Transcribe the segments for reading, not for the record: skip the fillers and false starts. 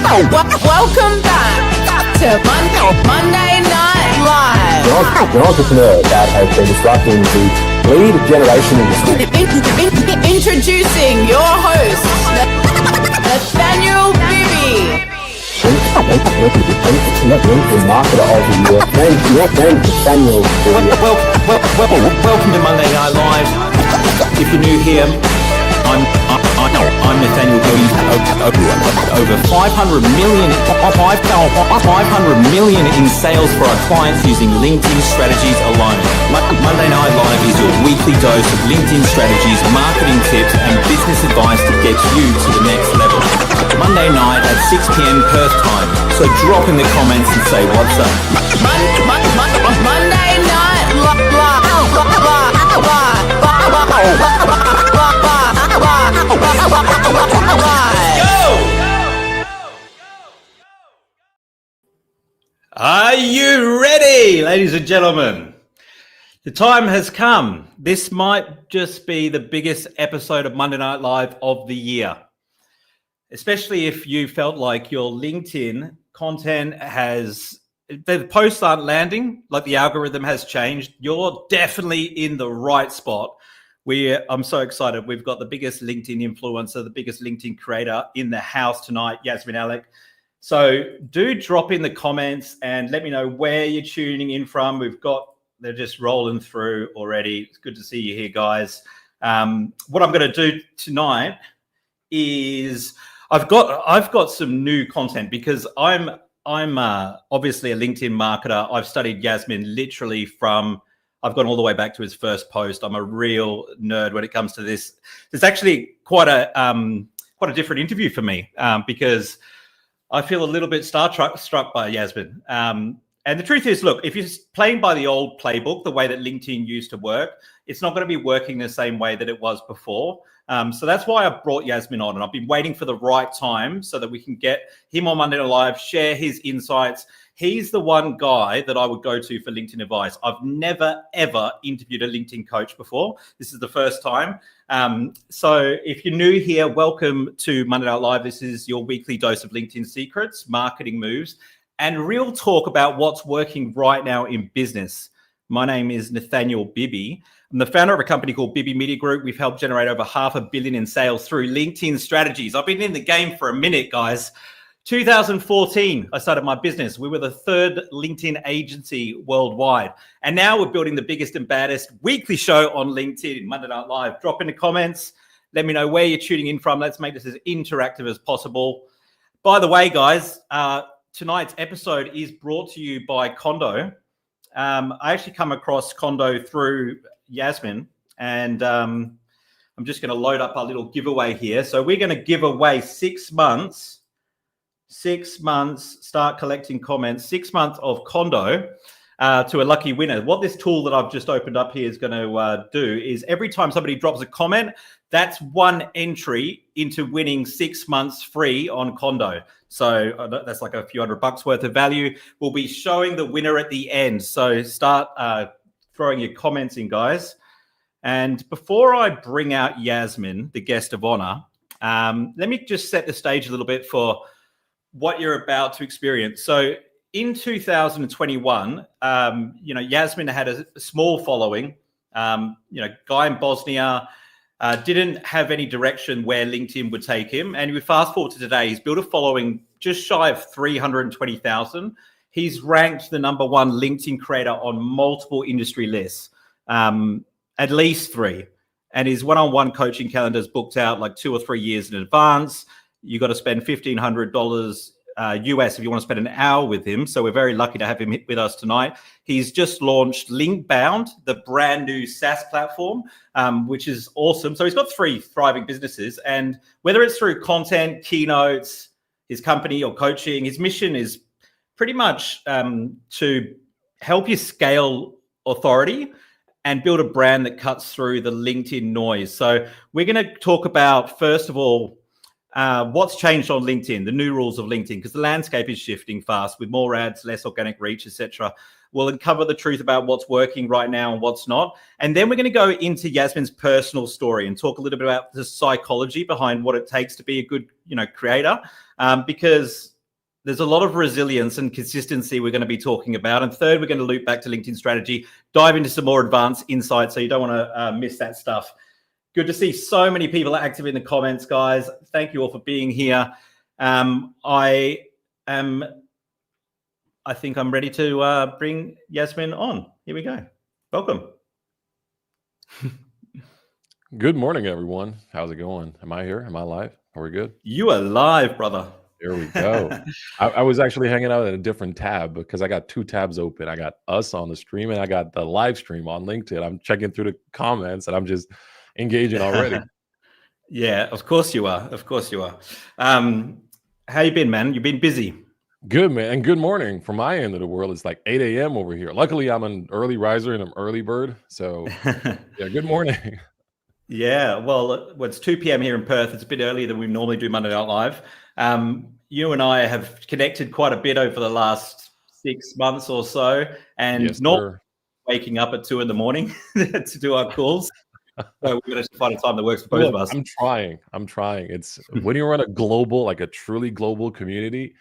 Welcome back to Monday Night Live. An entrepreneur that has been disrupting the lead generation industry. Introducing your host, Nathaniel Bibby. LinkedIn marketer of the year. Name's Nathaniel Bibby. Welcome to Monday Night Live. If you're new here, I'm Nathaniel Bibby. Over 500 million in sales for our clients using LinkedIn strategies alone. Monday Night Live is your weekly dose of LinkedIn strategies, marketing tips, and business advice to get you to the next level. Monday night at 6 p.m. Perth time. So drop in the comments and say what's up. Monday Night Are you ready, ladies and gentlemen? The time has come. This might just be the biggest episode of Monday Night Live of the year, especially if you felt like your LinkedIn content the posts aren't landing, like the algorithm has changed. You're definitely in the right spot. I'm so excited. We've got the biggest LinkedIn influencer, the biggest LinkedIn creator in the house tonight, Jasmin, Alic. So do drop in the comments and let me know where you're tuning in from. They're just rolling through already. It's good to see you here, guys. What I'm going to do tonight is I've got some new content because I'm obviously a LinkedIn marketer. I've studied Jasmin literally I've gone all the way back to his first post. I'm a real nerd when it comes to this. It's actually quite a different interview for me because I feel a little bit struck by Jasmin. And the truth is, look, if you're playing by the old playbook, the way that LinkedIn used to work, it's not going to be working the same way that it was before. So that's why I brought Jasmin on, and I've been waiting for the right time so that we can get him on Monday Night Live, share his insights. He's the one guy that I would go to for LinkedIn advice. I've never, ever interviewed a LinkedIn coach before. This is the first time. So if you're new here, welcome to Monday Night Live. This is your weekly dose of LinkedIn secrets, marketing moves, and real talk about what's working right now in business. My name is Nathaniel Bibby. I'm the founder of a company called Bibby Media Group. We've helped generate over $500 million in sales through LinkedIn strategies. I've been in the game for a minute, guys. 2014, I started my business. We were the third LinkedIn agency worldwide. And now we're building the biggest and baddest weekly show on LinkedIn, Monday Night Live. Drop in the comments. Let me know where you're tuning in from. Let's make this as interactive as possible. By the way, guys, tonight's episode is brought to you by Kondo. I actually come across Kondo through Jasmin, and I'm just going to load up our little giveaway here. So we're going to give away 6 months, start collecting comments, 6 months of Kondo to a lucky winner. What this tool that I've just opened up here is going to do is every time somebody drops a comment, that's one entry into winning 6 months free on Kondo. So that's like a few $100 worth of value. We'll be showing the winner at the end. So start throwing your comments in, guys. And before I bring out Jasmin, the guest of honor, let me just set the stage a little bit for what you're about to experience. So in 2021, Jasmin had a small following. Guy in Bosnia, didn't have any direction where LinkedIn would take him. And we fast forward to today, he's built a following just shy of 320,000. He's ranked the number one LinkedIn creator on multiple industry lists, at least 3. And his one-on-one coaching calendar is booked out like 2 or 3 years in advance. You got to spend $1,500 US if you want to spend an hour with him. So we're very lucky to have him with us tonight. He's just launched Linkbound, the brand new SaaS platform, which is awesome. So he's got 3 thriving businesses, and whether it's through content, keynotes, his company or coaching, his mission is pretty much to help you scale authority and build a brand that cuts through the LinkedIn noise. So we're going to talk about, first of all, what's changed on LinkedIn, the new rules of LinkedIn, because the landscape is shifting fast with more ads, less organic reach, etc. We'll uncover the truth about what's working right now and what's not. And then we're going to go into Jasmin's personal story and talk a little bit about the psychology behind what it takes to be a good, creator. Because there's a lot of resilience and consistency we're going to be talking about. And third, we're going to loop back to LinkedIn strategy, dive into some more advanced insights so you don't want to miss that stuff. Good to see so many people active in the comments, guys. Thank you all for being here. I think I'm ready to bring Jasmin on. Here we go. Welcome. Good morning, everyone. How's it going? Am I here? Am I live? Are we good? You are live, brother. There we go. I was actually hanging out in a different tab because I got two tabs open. I got us on the stream and I got the live stream on LinkedIn. I'm checking through the comments and I'm just engaging already. Yeah, of course you are. Of course you are. How you been, man? You've been busy. Good, man. And good morning from my end of the world. It's like 8 a.m. over here. Luckily, I'm an early riser and I'm early bird. So yeah, good morning. Yeah, well, it's 2 p.m. here in Perth. It's a bit earlier than we normally do Monday Night Live. You and I have connected quite a bit over the last 6 months or so, and Yes, not sir. waking up at 2 a.m. to do our calls. So we're going to find a time that works for both of us. I'm trying. It's when you run a global, like a truly global community,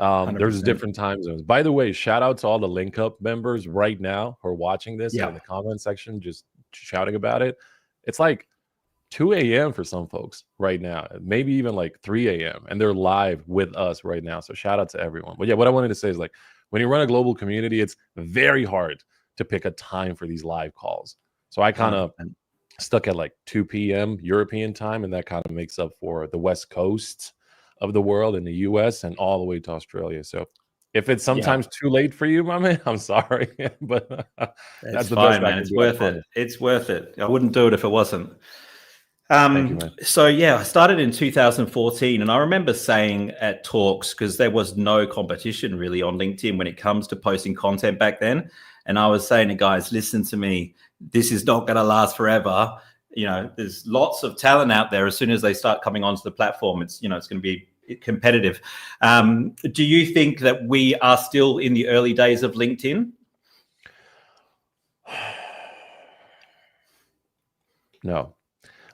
there's 100%. different time zones. By the way, shout out to all the Link Up members right now who are watching this and in the comment section, just shouting about it. It's like 2 a.m. for some folks right now, maybe even like 3 a.m. and they're live with us right now. So shout out to everyone. But yeah, what I wanted to say is like when you run a global community, it's very hard to pick a time for these live calls. So I kind of stuck at like 2 p.m. European time, and that kind of makes up for the West Coast of the world in the US and all the way to Australia. So if it's sometimes too late for you, my man, I'm sorry, but that's the fine, best I man. can It's do. worth it. It's worth it. I wouldn't do it if it wasn't. Thank you, man. So yeah, I started in 2014, and I remember saying at talks, because there was no competition really on LinkedIn when it comes to posting content back then. And I was saying to guys, listen to me, this is not going to last forever. You know, there's lots of talent out there. As soon as they start coming onto the platform, it's going to be competitive. Do you think that we are still in the early days of LinkedIn? No,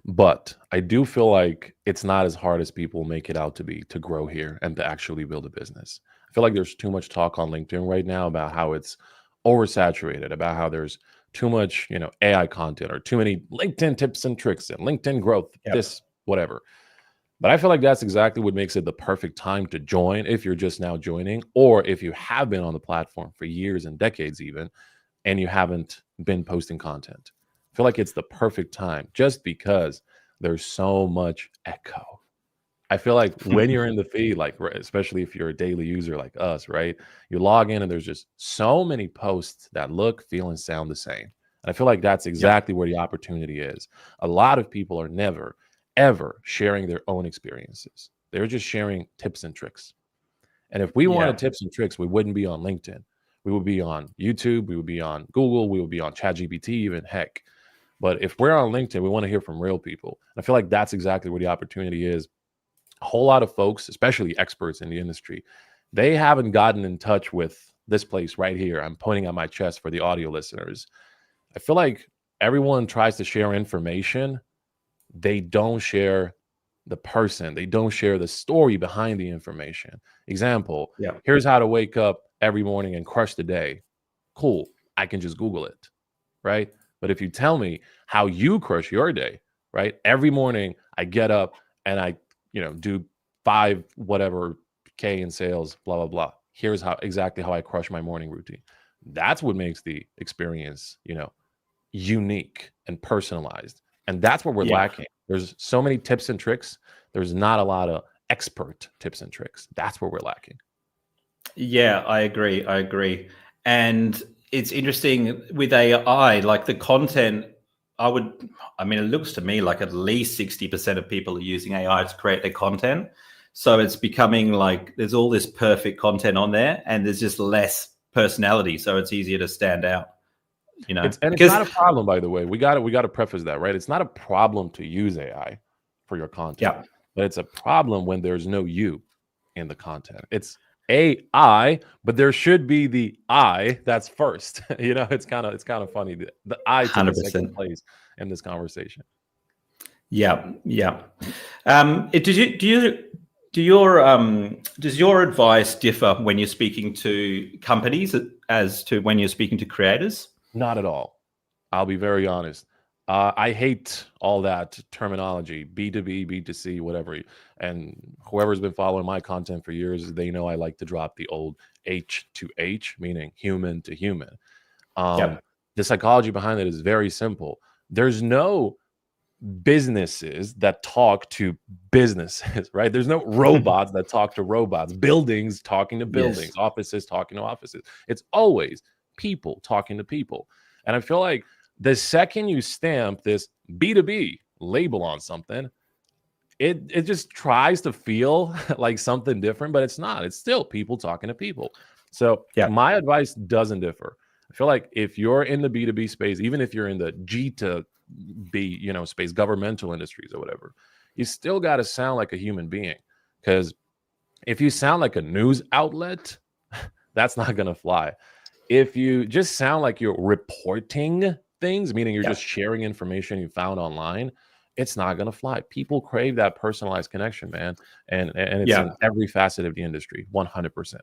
but I do feel like it's not as hard as people make it out to be to grow here and to actually build a business. I feel like there's too much talk on LinkedIn right now about how it's oversaturated, about how there's too much, AI content or too many LinkedIn tips and tricks and LinkedIn growth, this, whatever. But I feel like that's exactly what makes it the perfect time to join if you're just now joining, or if you have been on the platform for years and decades even, and you haven't been posting content. I feel like it's the perfect time just because there's so much echo. I feel like when you're in the feed, like especially if you're a daily user like us, right? You log in and there's just so many posts that look, feel, and sound the same. And I feel like that's exactly where the opportunity is. A lot of people are never, ever sharing their own experiences. They're just sharing tips and tricks. And if we wanted tips and tricks, we wouldn't be on LinkedIn. We would be on YouTube. We would be on Google. We would be on ChatGPT, even heck. But if we're on LinkedIn, we want to hear from real people. And I feel like that's exactly where the opportunity is. A whole lot of folks, especially experts in the industry, they haven't gotten in touch with this place right here. I'm pointing at my chest for the audio listeners. I feel like everyone tries to share information. They don't share the person. They don't share the story behind the information. Example, here's how to wake up every morning and crush the day. Cool. I can just Google it, right? But if you tell me how you crush your day, right? Every morning I get up and I, do 5 whatever K in sales, blah, blah, blah. Here's exactly how I crush my morning routine. That's what makes the experience, unique and personalized. And that's what we're lacking. There's so many tips and tricks. There's not a lot of expert tips and tricks. That's where we're lacking. Yeah, I agree. And it's interesting with AI, like the content, it looks to me like at least 60% of people are using AI to create their content. So it's becoming like there's all this perfect content on there and there's just less personality. So it's easier to stand out. It's not a problem, by the way. We got to preface that, right? It's not a problem to use AI for your content, but it's a problem when there's no you in the content. It's AI, but there should be the I that's first. It's kind of funny. The I to the second place in this conversation. Yeah. Do does your advice differ when you're speaking to companies as to when you're speaking to creators? Not at all. I'll be very honest. I hate all that terminology, B2B, B2C, whatever. And whoever's been following my content for years, they know I like to drop the old H to H, meaning human to human. Yep. The psychology behind it is very simple. There's no businesses that talk to businesses, right? There's no robots that talk to robots, buildings talking to buildings, Yes. offices talking to offices. It's always people talking to people. And I feel like the second you stamp this B2B label on something, it just tries to feel like something different, but it's not. It's still people talking to people. So Yeah. my advice doesn't differ. I feel like if you're in the B2B space, even if you're in the G to B, space, governmental industries or whatever, you still got to sound like a human being. Because if you sound like a news outlet, that's not going to fly. If you just sound like you're reporting things, meaning you're just sharing information you found online, it's not going to fly. People crave that personalized connection, man. And it's in every facet of the industry, 100%.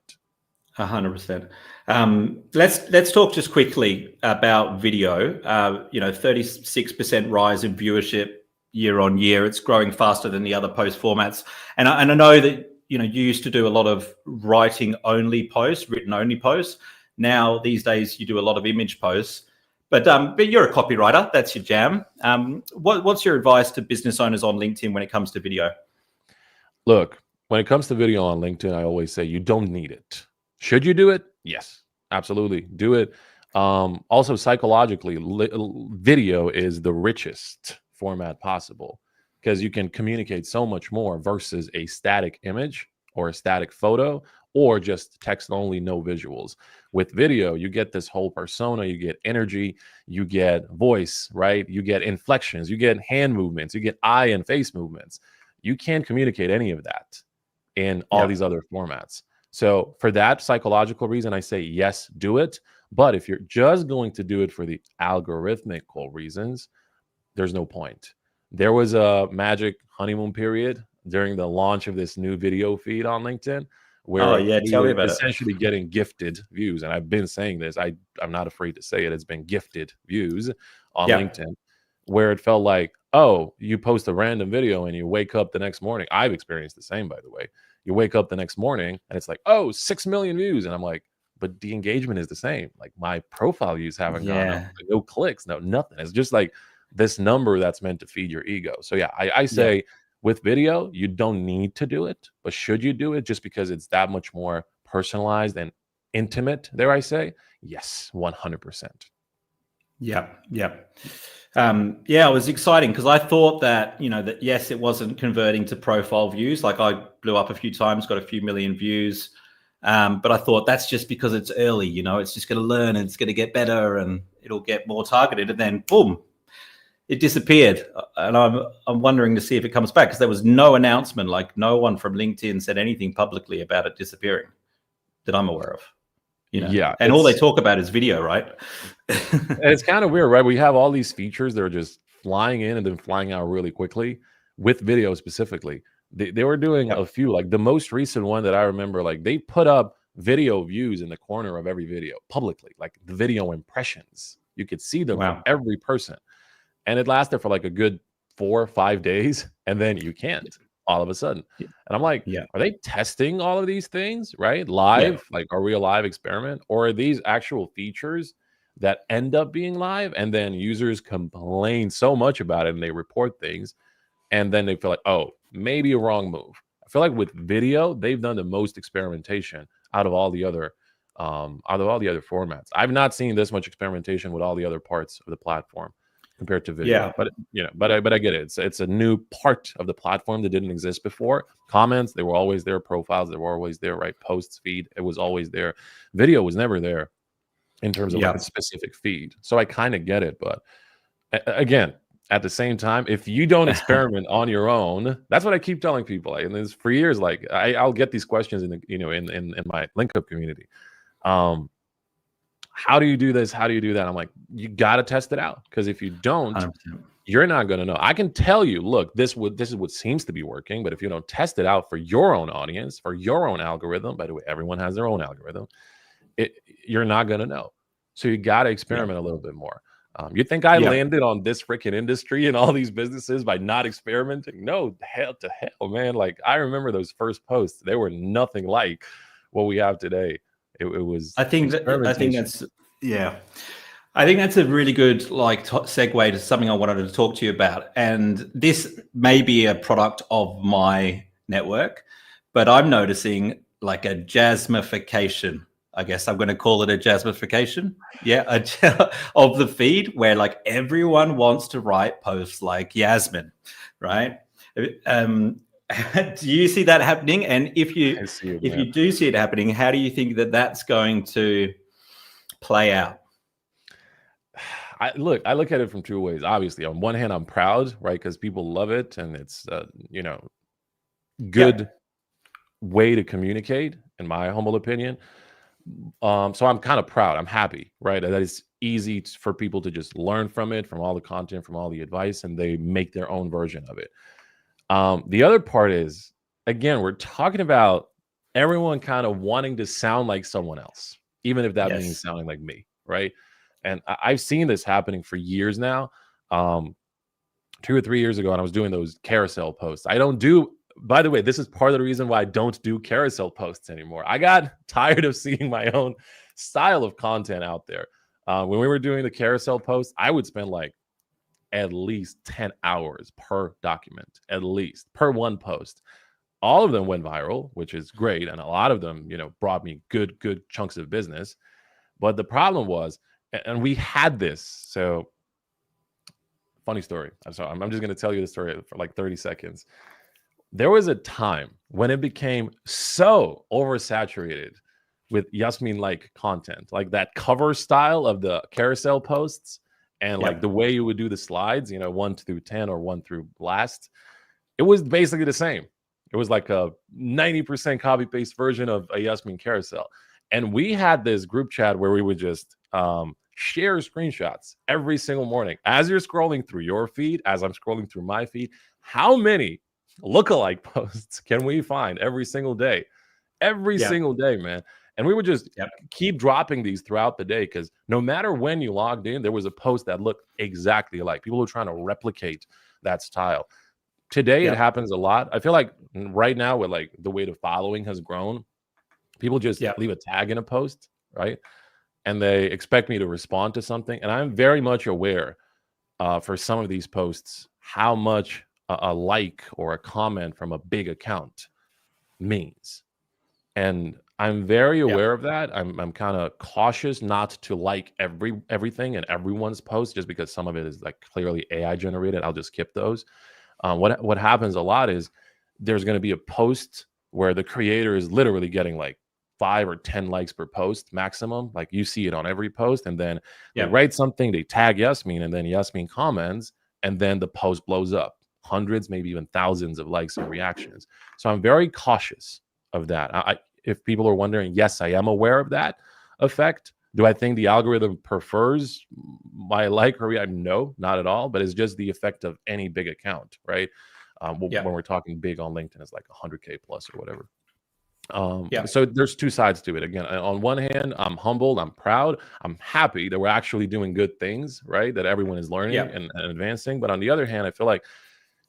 100%. Let's talk just quickly about video. 36% rise in viewership year on year. It's growing faster than the other post formats. And I know that you used to do a lot of writing only posts, written only posts. Now these days you do a lot of image posts. But you're a copywriter. That's your jam. What's your advice to business owners on LinkedIn when it comes to video? Look, when it comes to video on LinkedIn, I always say you don't need it. Should you do it? Yes, absolutely. Do it. Also, psychologically, video is the richest format possible because you can communicate so much more versus a static image or a static photo or just text only, no visuals. With video, you get this whole persona, you get energy, you get voice, right? You get inflections, you get hand movements, you get eye and face movements. You can't communicate any of that in all these other formats. So for that psychological reason, I say, yes, do it. But if you're just going to do it for the algorithmical reasons, there's no point. There was a magic honeymoon period during the launch of this new video feed on LinkedIn where we were essentially getting gifted views. And I've been saying this. I'm not afraid to say it. It's been gifted views on LinkedIn where it felt like, oh, you post a random video and you wake up the next morning. I've experienced the same, by the way. You wake up the next morning and it's like, oh, 6 million views. And I'm like, but the engagement is the same. Like my profile views haven't gone up. No clicks, no nothing. It's just like this number that's meant to feed your ego. So yeah, I say with video, you don't need to do it. But should you do it just because it's that much more personalized and intimate, dare I say? Yes, 100%. Yeah. It was exciting because I thought that, that yes, it wasn't converting to profile views. Like I blew up a few times, got a few million views. But I thought that's just because it's early, it's just going to learn and it's going to get better and it'll get more targeted. And then boom, it disappeared. And I'm wondering to see if it comes back because there was no announcement. Like no one from LinkedIn said anything publicly about it disappearing that I'm aware of. Yeah. And all they talk about is video, right? It's kind of weird, right? We have all these features that are just flying in and then flying out really quickly with video specifically. They were doing a few, like the most recent one that I remember, like they put up video views in the corner of every video publicly, like the video impressions. You could see them from every person. And it lasted for like a good 4 or 5 days. And then you can't all of a sudden. And I'm like, are they testing all of these things, right? Live? Like, are we a live experiment? Or are these actual features that end up being live? And then users complain so much about it and they report things. And then they feel like, oh, maybe a wrong move. I feel like with video, they've done the most experimentation out of all the other formats. I've not seen this much experimentation with all the other parts of the platform compared to video. But I get it. It's a new part of the platform that didn't exist before. Comments, they were always there. Profiles, they were always there, right? Posts, feed, it was always there. Video was never there in terms of like a specific feed. So I kind of get it, but again, at the same time, if you don't experiment on your own, that's what I keep telling people. And it's for years, like I'll get these questions in the, in my link up community. How do you do this? How do you do that? I'm like, you got to test it out. Because if you don't, 100%. you're not going to know. I can tell you, look, this is what seems to be working, but if you don't test it out for your own audience, for your own algorithm, by the way, everyone has their own algorithm, you're not going to know. So you got to experiment a little bit more. You think I landed on this freaking industry and all these businesses by not experimenting? No, hell to hell, man. Like, I remember those first posts. They were nothing like what we have today. It was. I think that's a really good segue to something I wanted to talk to you about. And this may be a product of my network, but I'm noticing like a jasmification. I guess I'm going to call it a jasmification. Of the feed, where like everyone wants to write posts like Jasmin, right? Do you see that happening? And if you do see it happening, how do you think that that's going to play out? I look at it from two ways. Obviously, on one hand, I'm proud, right? Because people love it, and it's good way to communicate, in my humble opinion. So I'm kind of proud. I'm happy, right? That it's easy for people to just learn from it, from all the content, from all the advice, and they make their own version of it. The other part is, again, we're talking about everyone kind of wanting to sound like someone else, even if that means sounding like me, right? And I've seen this happening for years now. 2 or 3 years ago, and I was doing those carousel posts. By the way, this is part of the reason why I don't do carousel posts anymore. I got tired of seeing my own style of content out there. When we were doing the carousel posts, I would spend like at least 10 hours per document, at least per one post. All of them went viral, which is great. And a lot of them, brought me good chunks of business. But the problem was, and we had this. So funny story. I'm sorry. I'm just going to tell you the story for like 30 seconds. There was a time when it became so oversaturated with Jasmin-like content, like that cover style of the carousel posts and like the way you would do the slides, 1 through 10 or 1 through last. It was basically the same. It was like a 90% copy paste version of a Jasmin carousel. And we had this group chat where we would just share screenshots every single morning. As you're scrolling through your feed, as I'm scrolling through my feed, how many lookalike posts can we find every single day? Every single day, man. And we would just keep dropping these throughout the day, because no matter when you logged in, there was a post that looked exactly alike. People were trying to replicate that style. Today, it happens a lot. I feel like right now, with like the way the following has grown, people just leave a tag in a post, right? And they expect me to respond to something. And I'm very much aware for some of these posts how much a like or a comment from a big account means. And I'm very aware of that. I'm kind of cautious not to like everything and everyone's post, just because some of it is like clearly AI generated. I'll just skip those. What happens a lot is there's going to be a post where the creator is literally getting like 5 or 10 likes per post maximum. Like, you see it on every post, and then they write something, they tag Jasmin, and then Jasmin comments, and then the post blows up. Hundreds, maybe even thousands of likes and reactions. So I'm very cautious of that. If people are wondering, yes, I am aware of that effect. Do I think the algorithm prefers my like or react? No, not at all. But it's just the effect of any big account, right? When we're talking big on LinkedIn, it's like 100K plus or whatever. So there's two sides to it. Again, on one hand, I'm humbled, I'm proud, I'm happy that we're actually doing good things, right? That everyone is learning and advancing. But on the other hand, I feel like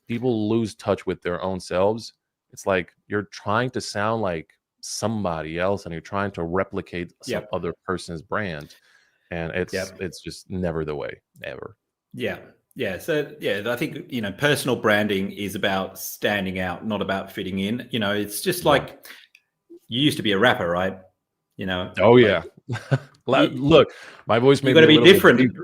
people lose touch with their own selves. It's like you're trying to sound like somebody else, and you're trying to replicate some other person's brand, and it's just never the way, ever. So I think personal branding is about standing out, not about fitting in. It's just like you used to be a rapper, right? Look, my voice may got to be different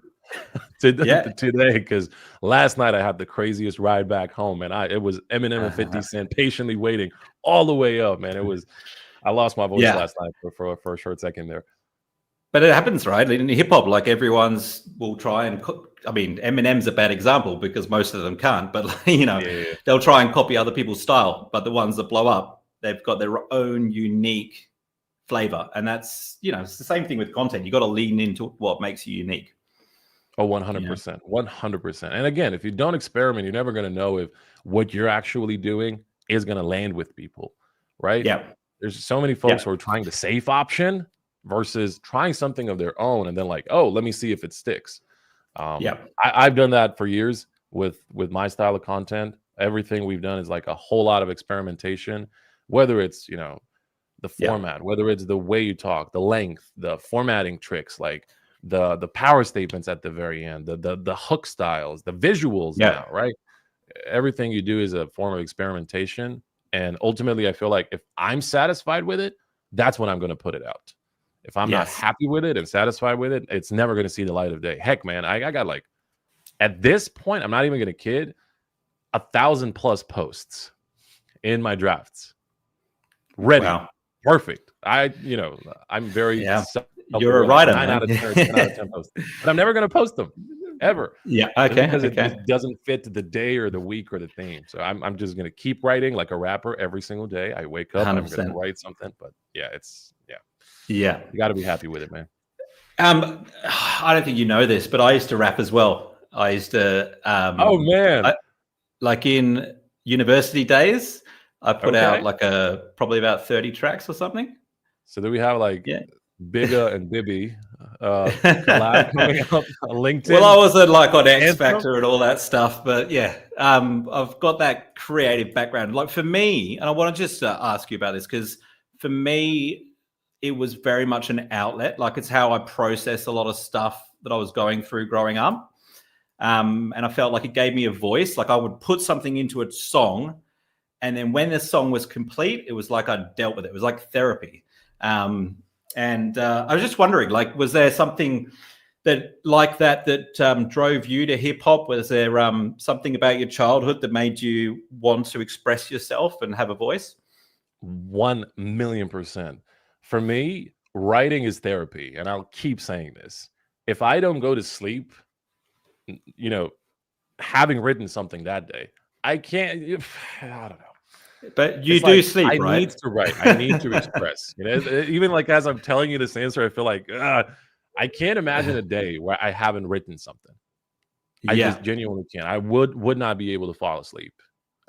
today, because last night I had the craziest ride back home, and it was Eminem and 50 Cent patiently waiting all the way up, man. I lost my voice last night for a short second there. But it happens, right? In hip hop, like everyone's will try and Eminem's a bad example because most of them can't, but they'll try and copy other people's style. But the ones that blow up, they've got their own unique flavor. And that's, it's the same thing with content. You got to lean into what makes you unique. Oh, 100%. 100%. And again, if you don't experiment, you're never going to know if what you're actually doing is going to land with people, right? Yeah. There's so many folks who are trying the safe option versus trying something of their own and then like, oh, let me see if it sticks. I've done that for years with my style of content. Everything we've done is like a whole lot of experimentation, whether it's, you know, the format, whether it's the way you talk, the length, the formatting tricks, like the power statements at the very end, the hook styles, the visuals now, right? Everything you do is a form of experimentation. And ultimately, I feel like if I'm satisfied with it, that's when I'm going to put it out. If I'm not happy with it and satisfied with it, it's never going to see the light of day. Heck, man, I got like, at this point, I'm not even going to kid, 1,000+ posts in my drafts. Ready. Wow. Perfect. I'm very you're a writer, 9 out of 10, 10 out of 10 posts. But I'm never going to post them ever. Because it just doesn't fit the day or the week or the theme. So I'm just going to keep writing like a rapper every single day. I wake up, 100%. I'm going to write something. But you got to be happy with it, man. I don't think you know this, but I used to rap as well. I used to. Oh man! Like in university days, I put out like probably about 30 tracks or something. So do we have like Bigga and Bibby collab coming up on LinkedIn? Well, I wasn't like on X Factor and all that stuff, but I've got that creative background. Like for me, and I want to just ask you about this because for me, it was very much an outlet. Like it's how I process a lot of stuff that I was going through growing up. And I felt like it gave me a voice. Like I would put something into a song, and then when the song was complete, it was like I dealt with it. It was like therapy. And I was just wondering, like, was there something that drove you to hip hop? Was there something about your childhood that made you want to express yourself and have a voice? 1,000,000%. For me, writing is therapy, and I'll keep saying this. If I don't go to sleep, you know, having written something that day, I can't. I don't know. But you do sleep, right? I need to write. I need to express. You know, even like as I'm telling you this answer, I feel like I can't imagine a day where I haven't written something. I just genuinely can't. I would not be able to fall asleep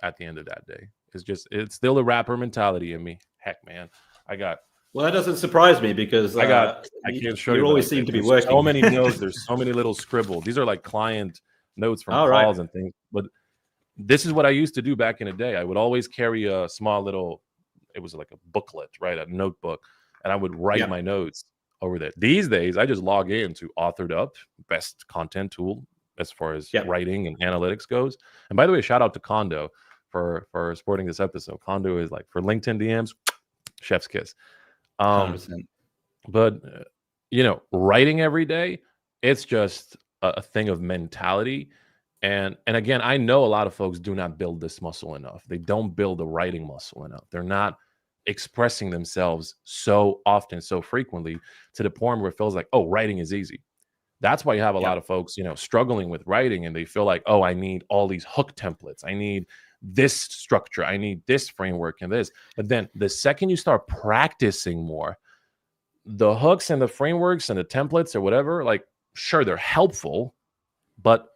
at the end of that day. It's still a rapper mentality in me. Heck, man, Well, that doesn't surprise me because I can't show you. You always seem to be working. So many notes. There's so many little scribble. These are like client notes from calls and things. But this is what I used to do back in the day. I would always carry a small little, it was like a booklet, right? A notebook. And I would write my notes over there. These days, I just log in to Authored Up, best content tool as far as writing and analytics goes. And by the way, shout out to Kondo for supporting this episode. Kondo is like for LinkedIn DMs, chef's kiss. 100%. But writing every day, it's just a thing of mentality. And again, I know a lot of folks do not build this muscle enough. They don't build the writing muscle enough. They're not expressing themselves so often, so frequently, to the point where it feels like, oh, writing is easy. That's why you have a lot of folks, struggling with writing, and they feel like, oh, I need all these hook templates. I need this structure. I need this framework and this. But then the second you start practicing more, the hooks and the frameworks and the templates or whatever, like, sure, they're helpful, but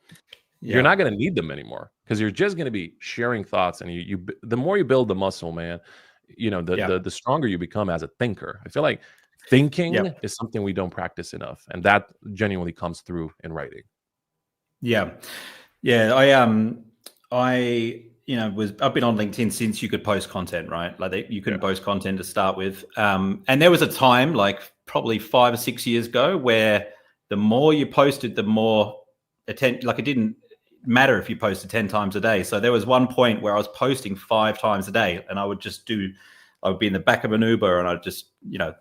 you're not going to need them anymore because you're just going to be sharing thoughts. And you the more you build the muscle, man, the stronger you become as a thinker. I feel like thinking is something we don't practice enough, and that genuinely comes through in writing. I've been on LinkedIn since you could post content, right? Like you couldn't post content to start with. And there was a time, like probably 5 or 6 years ago, where the more you posted, the more attention. Like it didn't matter if you posted 10 times a day. So there was one point where I was posting 5 times a day, and I would be in the back of an Uber and I'd just,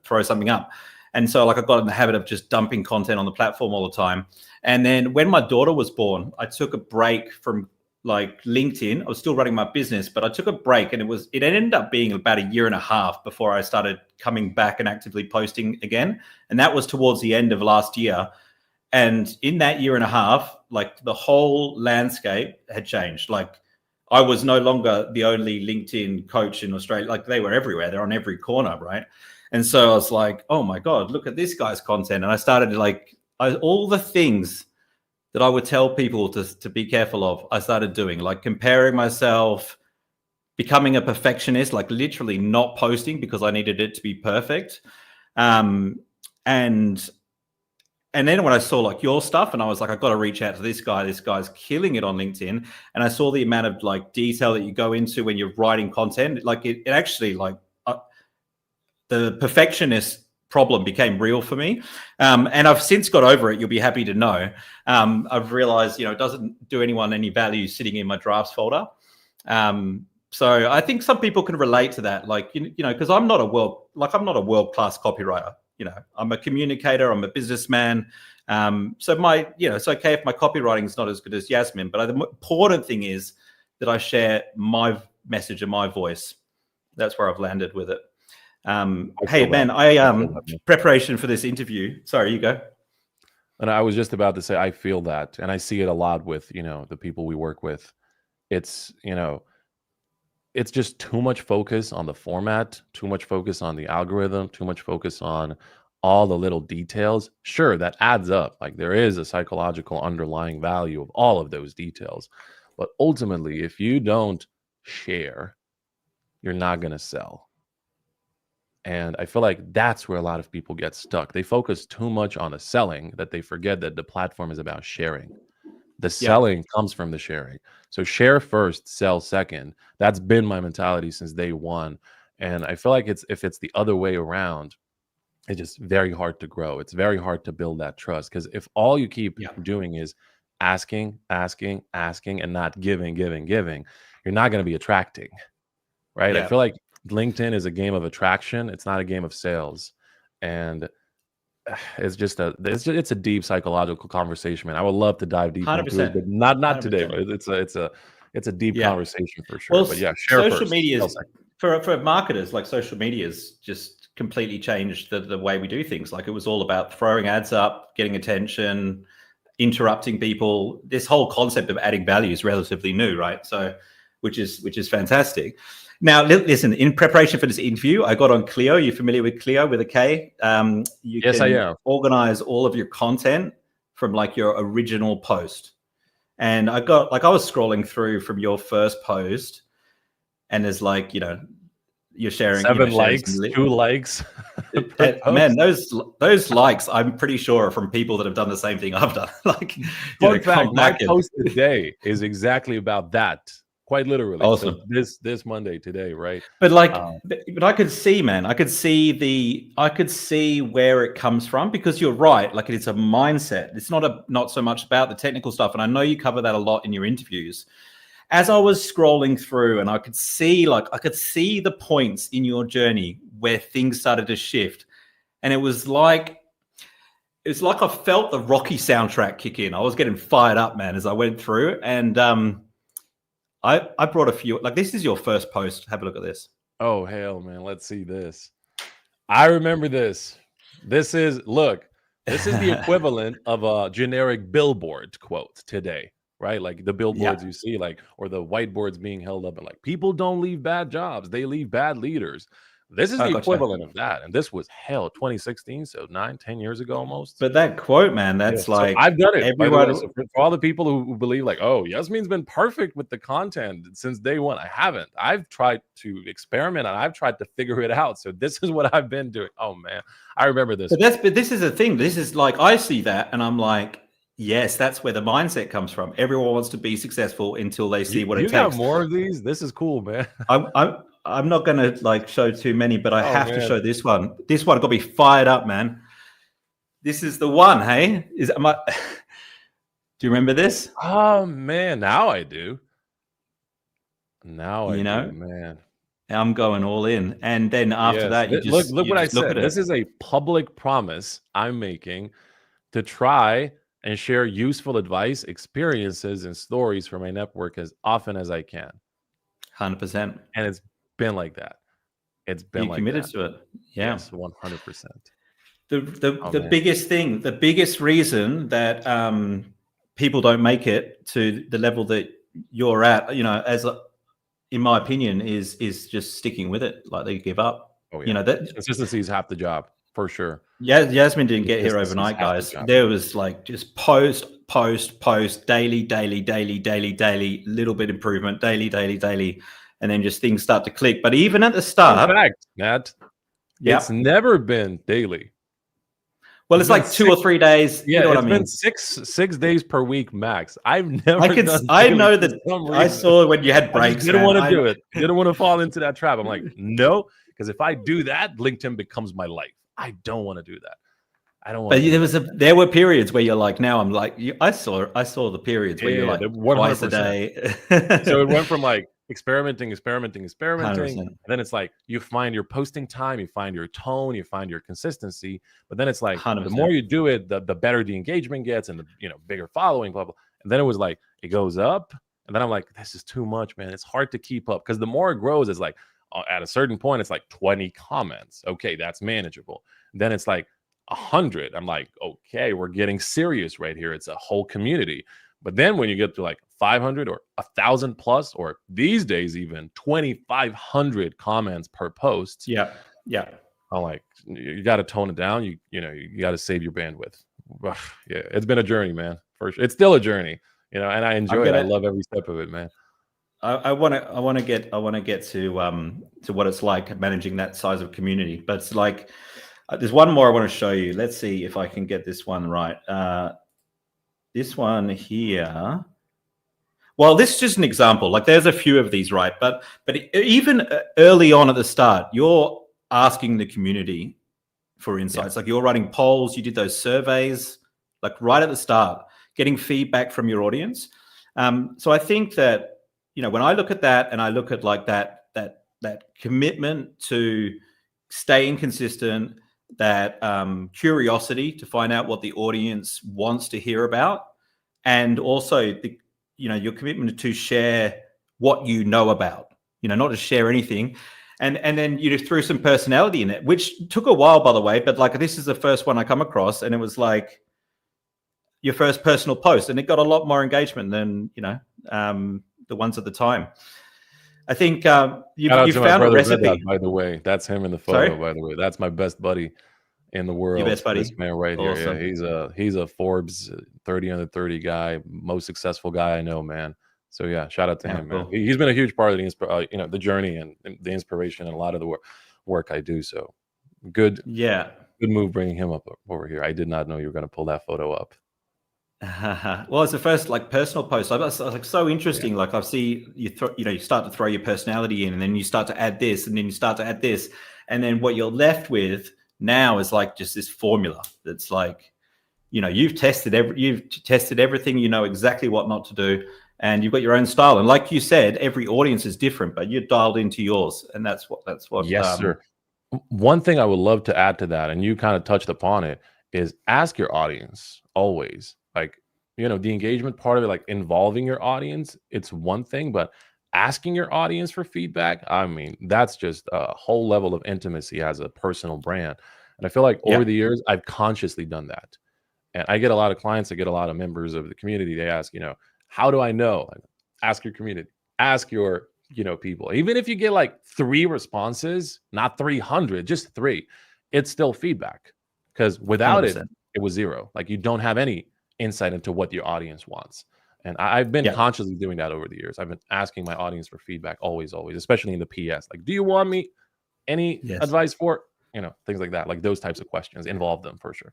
throw something up. And so like I got in the habit of just dumping content on the platform all the time. And then when my daughter was born, I took a break from like LinkedIn. I was still running my business, but I took a break, and it ended up being about 1.5 years before I started coming back and actively posting again. And that was towards the end of last year. And in that 1.5 years, like the whole landscape had changed. Like I was no longer the only LinkedIn coach in Australia. Like they were everywhere. They're on every corner, right? And so I was like, oh my God, look at this guy's content. And I started all the things that I would tell people to be careful of, I started doing, like comparing myself, becoming a perfectionist, like literally not posting because I needed it to be perfect. And then when I saw like your stuff and I was like, I've got to reach out to this guy. This guy's killing it on LinkedIn. And I saw the amount of like detail that you go into when you're writing content. Like it actually like the perfectionist problem became real for me. And I've since got over it. You'll be happy to know. I've realized, it doesn't do anyone any value sitting in my drafts folder. So I think some people can relate to that. Like, because I'm not a world-class copywriter. I'm a communicator, I'm a businessman. So it's okay if my copywriting is not as good as Jasmin, but the important thing is that I share my message and my voice. That's where I've landed with it. Hey man, preparation for this interview. Sorry, you go. And I was just about to say, I feel that, and I see it a lot with, the people we work with. It's, it's just too much focus on the format, too much focus on the algorithm, too much focus on all the little details. Sure, that adds up. Like there is a psychological underlying value of all of those details. But ultimately, if you don't share, you're not going to sell. And I feel like that's where a lot of people get stuck. They focus too much on the selling that they forget that the platform is about sharing. The selling comes from the sharing. So share first, sell second. That's been my mentality since day one. And I feel like if it's the other way around, it's just very hard to grow. It's very hard to build that trust. Because if all you keep doing is asking, and not giving, you're not going to be attracting, right? I feel like LinkedIn is a game of attraction. It's not a game of sales. And it's just it's a deep psychological conversation, man. I would love to dive deep 100%. into it, but not today. It's a deep conversation for sure. Well, but yeah, share social first. media for marketers, like social media is just completely changed the way we do things. Like it was all about throwing ads up, getting attention, interrupting people. This whole concept of adding value is relatively new, right? So, which is fantastic. Now, listen, in preparation for this interview, I got on Clio. You're familiar with Clio with a K? Yes, I am. Organize all of your content from like your original post. And I was scrolling through from your first post and there's like, you're sharing 7 likes, 2 likes. Man, those likes, I'm pretty sure are from people that have done the same thing I've done. Like, fun fact, my post today is exactly about that. Quite literally. Awesome. So this Monday today, right? But like, but I could see, man, I could see where it comes from, because you're right. Like it's a mindset. It's not so much about the technical stuff. And I know you cover that a lot in your interviews. As I was scrolling through and I could see the points in your journey where things started to shift. And it was like I felt the Rocky soundtrack kick in. I was getting fired up, man, as I went through. And, I brought a few, like this is your first post. Have a look at this. Oh, hell, man. Let's see this. I remember this. This is the equivalent of a generic billboard quote today, right? Like the billboards you see, like, or the whiteboards being held up and like, people don't leave bad jobs. They leave bad leaders. This is the equivalent of that. And this was 2016. So 9-10 years ago almost. But that quote, man, that's like, so I've done it. Everyone, so for all the people who believe like, oh, Jasmin's been perfect with the content since day one. I haven't. I've tried to experiment and I've tried to figure it out. So this is what I've been doing. Oh man, I remember this. But this is the thing. This is like, I see that and I'm like, yes, that's where the mindset comes from. Everyone wants to be successful until they see what it takes. You got more of these? This is cool, man. I'm not going to like show too many, but I have to show this one. This one got me fired up, man. This is the one, hey? Do you remember this? Oh man, now I do. Now I do, man. I'm going all in. And then after that, you just look what I said. This is a public promise I'm making to try and share useful advice, experiences, and stories from my network as often as I can. 100%. And it's been like that. It's been like committed that. to it. Yeah. Yes, 100%. The biggest thing, the biggest reason that people don't make it to the level that you're at, in my opinion, is just sticking with it. Like they give up. Oh, yeah. That consistency is half the job for sure. Yeah, Jasmin didn't get here overnight, guys. There was like just post post, daily, little bit improvement, daily, and then just things start to click. But even at the start, In fact, Matt, it's never been daily. Well, it's like 2 or 3 days. Yeah, you know what I it's mean? been six days per week max. I've never done I daily know for that. some I reason. saw when you had I breaks. just didn't man. want to do it. Didn't want to fall into that trap. I'm like, no, because if I do that, LinkedIn becomes my life. I don't want to do that. I don't want. But there were periods where you're like, now I'm like, I saw the periods where you're like 100%. twice a day. So it went from like experimenting, and 100%. then it's like you find your posting time, you find your tone, you find your consistency. But then it's like 100%. the more you do it, the better the engagement gets, and the bigger following, blah blah. And then it was like it goes up, and then I'm like, this is too much, man. It's hard to keep up because the more it grows, it's like at a certain point, it's like 20 comments. Okay, that's manageable. Then it's like 100. I'm like, okay, we're getting serious right here. It's a whole community. But then when you get to like 500 or 1,000 plus, or these days even 2,500 comments per post, yeah, I'm like, you got to tone it down. You got to save your bandwidth. Yeah, it's been a journey, man. For sure, it's still a journey. And I enjoy it. I love every step of it, man. I want to get to what it's like managing that size of community. But it's like there's one more I want to show you. Let's see if I can get this one right. This one here. Well, this is just an example. Like there's a few of these, right? But even early on at the start, you're asking the community for insights. Like you're writing polls, you did those surveys, like right at the start, getting feedback from your audience. So I think that, when I look at that and I look at like that commitment to staying consistent, that curiosity to find out what the audience wants to hear about, and also your commitment to share what you know about, not to share anything, and then you just threw some personality in it, which took a while, by the way, but like this is the first one I come across, and it was like your first personal post, and it got a lot more engagement than the ones at the time. I think you found a recipe. Vedat, by the way, that's him in the photo. Sorry? By the way, that's my best buddy in the world. Your best buddy, this man right awesome. Here. Yeah, he's a Forbes 30 under 30 guy, most successful guy I know, man. So yeah, shout out to him, cool. Man. He's been a huge part of the the journey and the inspiration and a lot of the work I do. So good move bringing him up over here. I did not know you were going to pull that photo up. Well, it's the first like personal post. It's like so interesting. Like I see you start to throw your personality in, and then you start to add this, and then you start to add this, and then what you're left with now is like just this formula that's like, you've tested everything. You know exactly what not to do, and you've got your own style. And like you said, every audience is different, but you're dialed into yours, and that's what. Yes, sir. One thing I would love to add to that, and you kind of touched upon it, is ask your audience always. Like, the engagement part of it, like involving your audience, it's one thing, but asking your audience for feedback, I mean, that's just a whole level of intimacy as a personal brand. And I feel like over the years, I've consciously done that. And I get a lot of clients, I get a lot of members of the community. They ask, how do I know? Like, ask your community, ask your, people. Even if you get like 3 responses, not 300, just 3, it's still feedback. Because without 100%. It was 0. Like you don't have any insight into what your audience wants. And I've been consciously doing that over the years. I've been asking my audience for feedback always, especially in the PS. Like, do you want me any advice for, things like that, like those types of questions, involve them for sure.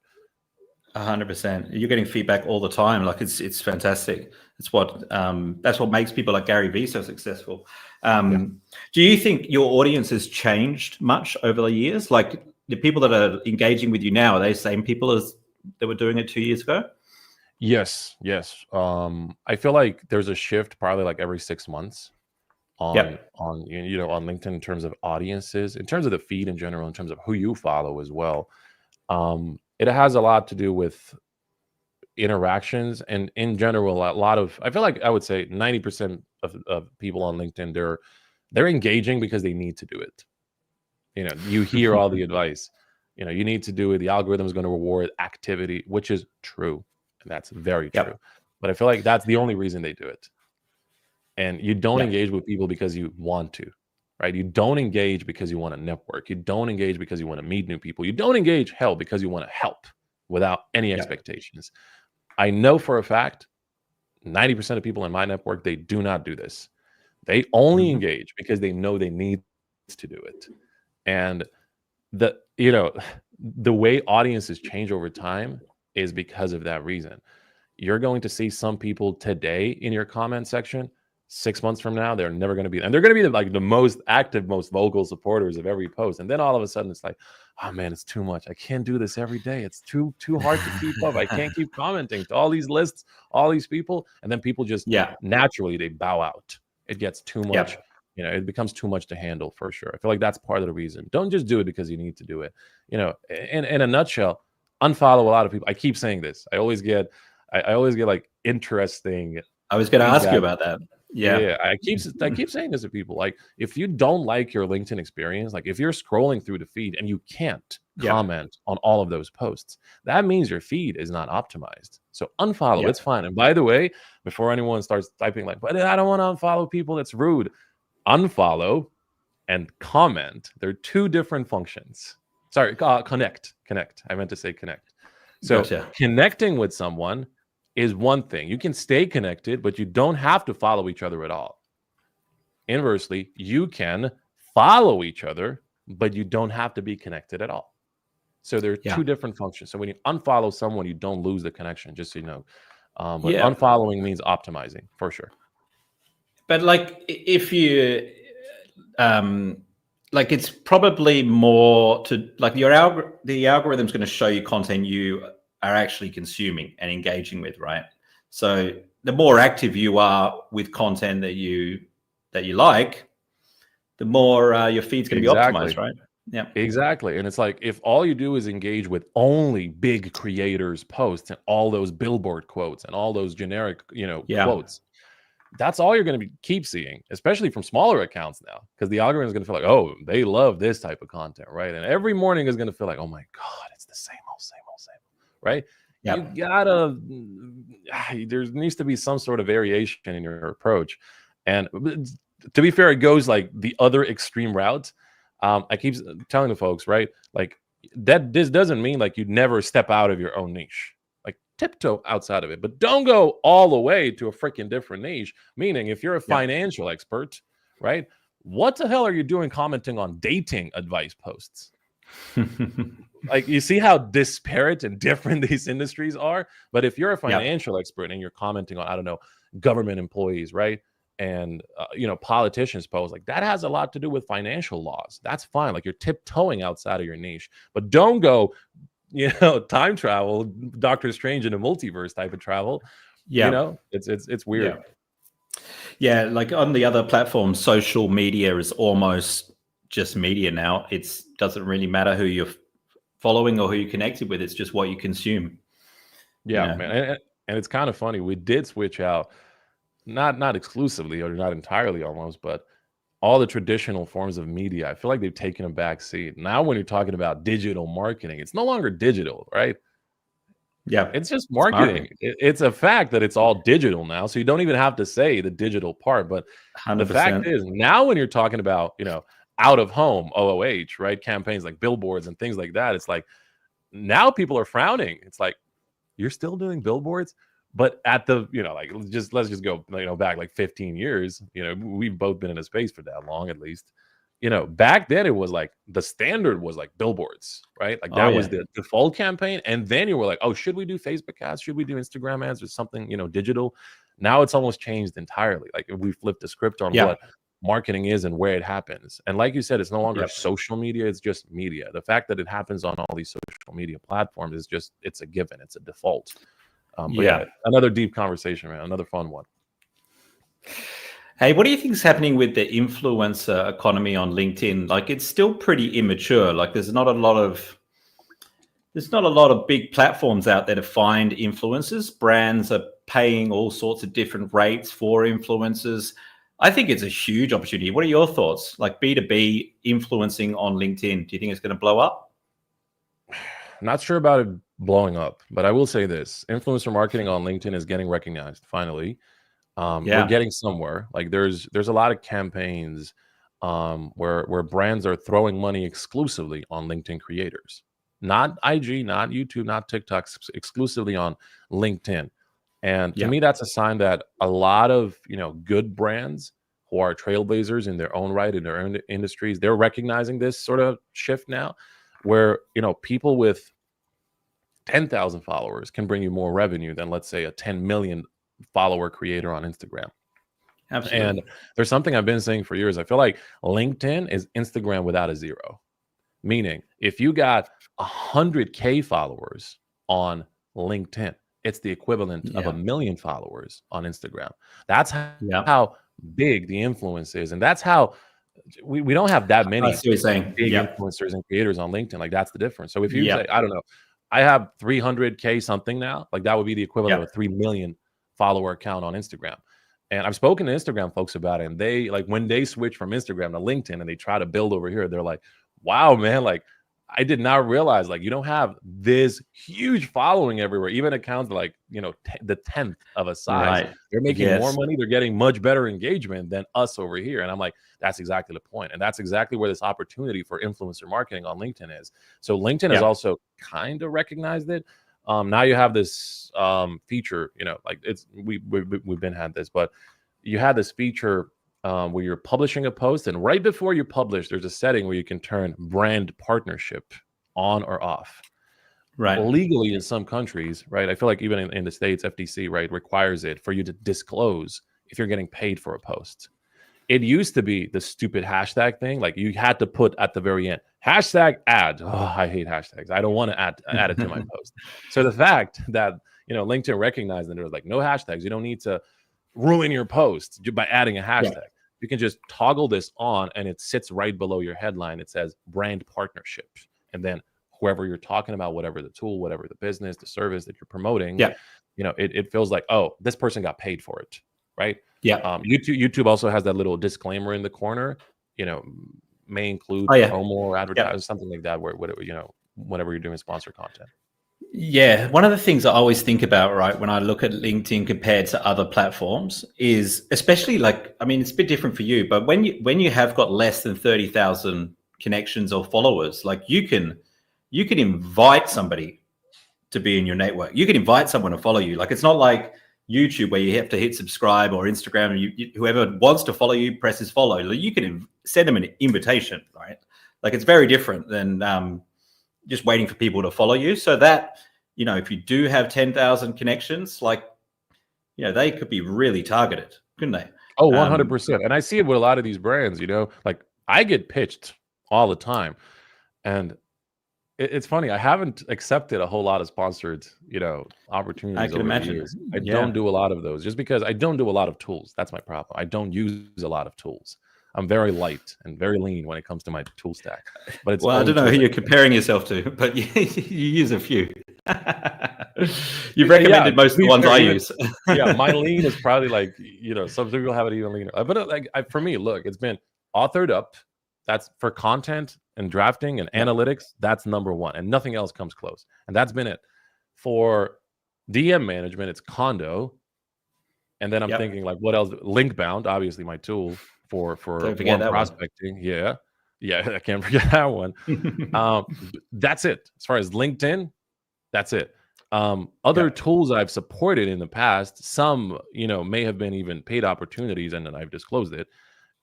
100%. You're getting feedback all the time. Like it's fantastic. It's that's what makes people like Gary Vee so successful. Do you think your audience has changed much over the years? Like the people that are engaging with you now, are they the same people as that were doing it 2 years ago? Yes. I feel like there's a shift probably like every 6 months on LinkedIn in terms of audiences, in terms of the feed in general, in terms of who you follow as well. It has a lot to do with interactions, and in general, I feel like I would say 90% of people on LinkedIn, they're engaging because they need to do it. You hear all the advice, you need to do it. The algorithm is going to reward activity, which is true. And that's very true. But I feel like that's the only reason they do it. And you don't engage with people because you want to, right? You don't engage because you want to network. You don't engage because you want to meet new people. You don't engage because you want to help without any expectations. I know for a fact 90% of people in my network, they do not do this. They only engage because they know they need to do it. And the the way audiences change over time is because of that reason. You're going to see some people today in your comment section. 6 months from now, they're never going to be, and they're going to be like the most active, most vocal supporters of every post. And then all of a sudden, it's like, oh man, it's too much. I can't do this every day. It's too hard to keep up. I can't keep commenting to all these lists, all these people, and then people just naturally they bow out. It gets too much. It becomes too much to handle for sure. I feel like that's part of the reason. Don't just do it because you need to do it. In a nutshell, unfollow a lot of people. I keep saying this. I always get like interesting. I was going to ask you about that. Yeah. I keep saying this to people. Like, if you don't like your LinkedIn experience, like if you're scrolling through the feed and you can't comment on all of those posts, that means your feed is not optimized. So unfollow. It's fine. And by the way, before anyone starts typing like, but I don't want to unfollow people, that's rude. Unfollow and comment. They're two different functions. Sorry, connect. I meant to say connect. So connecting with someone is one thing. You can stay connected, but you don't have to follow each other at all. Inversely, you can follow each other, but you don't have to be connected at all. So there are two different functions. So when you unfollow someone, you don't lose the connection, just so you know. But unfollowing means optimizing for sure. But like, if you, like, it's probably more to like the algorithm's going to show you content you are actually consuming and engaging with, right? So the more active you are with content that you like, the more your feed's going to be optimized, right? Yeah, exactly. And it's like, if all you do is engage with only big creators' posts and all those billboard quotes and all those generic, quotes, that's all you're going to keep seeing, especially from smaller accounts now, because the algorithm is going to feel like, oh, they love this type of content, right? And every morning is going to feel like, oh my God, it's the same old, right? You gotta, there needs to be some sort of variation in your approach. And to be fair, it goes like the other extreme route. I keep telling the folks, right? Like this doesn't mean like you never step out of your own niche. Like tiptoe outside of it, but don't go all the way to a freaking different niche. Meaning, if you're a financial expert, right? What the hell are you doing commenting on dating advice posts? Like, you see how disparate and different these industries are. But if you're a financial expert and you're commenting on, I don't know, government employees, right? And politicians post, like, that has a lot to do with financial laws. That's fine. Like, you're tiptoeing outside of your niche, but don't go, time travel, Doctor Strange in a multiverse type of travel. It's weird. Yeah, like on the other platforms, social media is almost just media now. It doesn't really matter who you're following or who you're connected with. It's just what you consume. Man. And it's kind of funny. We did switch out, not exclusively or not entirely almost, but all the traditional forms of media. I feel like they've taken a back seat. Now, when you're talking about digital marketing, it's no longer digital, right? Yeah. It's just marketing. It's a fact that it's all digital now. So you don't even have to say the digital part. But 100%. The fact is, now when you're talking about, out of home, OOH, right? Campaigns like billboards and things like that. It's like, now people are frowning. It's like, you're still doing billboards? But at the, like, let's just go, back like 15 years. We've both been in a space for that long, at least. Back then it was like the standard was like billboards, right? Like that was the default campaign. And then you were like, oh, should we do Facebook ads? Should we do Instagram ads or something, digital? Now it's almost changed entirely. Like, we flipped the script on what marketing is and where it happens. And like you said, it's no longer social media. It's just media. The fact that it happens on all these social media platforms is just, it's a given. It's a default. But another deep conversation, man. Another fun one. Hey, what do you think is happening with the influencer economy on LinkedIn? Like, it's still pretty immature. Like, there's not a lot of big platforms out there to find influencers. Brands are paying all sorts of different rates for influencers. I think it's a huge opportunity. What are your thoughts? Like, B2B influencing on LinkedIn, do you think it's going to blow up? Not sure about it blowing up, but I will say this: influencer marketing on LinkedIn is getting recognized finally. We're getting somewhere. Like, there's a lot of campaigns where brands are throwing money exclusively on LinkedIn creators. not IG, not YouTube, not TikTok, exclusively on LinkedIn. And to me, that's a sign that a lot of, good brands who are trailblazers in their own right, in their own industries, they're recognizing this sort of shift now where, people with 10,000 followers can bring you more revenue than, let's say, a 10 million follower creator on Instagram. Absolutely. And there's something I've been saying for years. I feel like LinkedIn is Instagram without a zero. Meaning, if you got 100K followers on LinkedIn, it's the equivalent of 1 million followers on Instagram. That's how big the influence is. And that's how we don't have that many big influencers and creators on LinkedIn. Like, that's the difference. So if you say, I don't know, I have 300K something now, like that would be the equivalent of a 3 million follower account on Instagram. And I've spoken to Instagram folks about it. And they, like, when they switch from Instagram to LinkedIn and they try to build over here, they're like, wow, man, like, I did not realize, like, you don't have this huge following everywhere. Even accounts like, the 10th of a size, they're making more money. They're getting much better engagement than us over here. And I'm like, that's exactly the point. And that's exactly where this opportunity for influencer marketing on LinkedIn is. So LinkedIn has also kind of recognized it. Now you have this feature, like we've been had this, but you had this feature where you're publishing a post, and right before you publish, there's a setting where you can turn brand partnership on or off. Right. Legally in some countries, right? I feel like even in the States, FTC, right, requires it for you to disclose if you're getting paid for a post. It used to be the stupid hashtag thing. Like, you had to put at the very end, hashtag ad. Oh, I hate hashtags. I don't want to add it to my post. So the fact that, LinkedIn recognized that there was like no hashtags, you don't need to ruin your post by adding a hashtag. You can just toggle this on and it sits right below your headline. It says brand partnership. And then whoever you're talking about, whatever the tool, whatever the business, the service that you're promoting, it feels like, oh, this person got paid for it. Right. YouTube also has that little disclaimer in the corner, may include promo or advertising, something like that, where whenever you're doing sponsor content. Yeah, one of the things I always think about, right, when I look at LinkedIn compared to other platforms is, especially it's a bit different for you, but when you have got less than 30,000 connections or followers, like you can invite somebody to be in your network. You can invite someone to follow you. Like, it's not like YouTube where you have to hit subscribe, or Instagram, and whoever wants to follow you presses follow. Like, you can send them an invitation, right? Like, it's very different than just waiting for people to follow you. So that, if you do have 10,000 connections, they could be really targeted, couldn't they? Oh, 100%. And I see it with a lot of these brands, like I get pitched all the time. And it's funny, I haven't accepted a whole lot of sponsored, opportunities. I can imagine. Years. I don't do a lot of those just because I don't do a lot of tools. That's my problem. I don't use a lot of tools. I'm very light and very lean when it comes to my tool stack. But it's I don't know who you're comparing yourself to, but you use a few. You've recommended most of the ones I use. My lean is probably like, some people have it even leaner. But for me, look, it's been authored up. That's for content and drafting and analytics. That's number one, and nothing else comes close. And that's been it. For DM management, it's Kondo. And then I'm thinking, like, what else? Linkbound, obviously my tool for warm prospecting. One. Yeah, I can't forget that one. That's it. As far as LinkedIn, that's it. Other tools I've supported in the past, some, may have been even paid opportunities, and then I've disclosed it.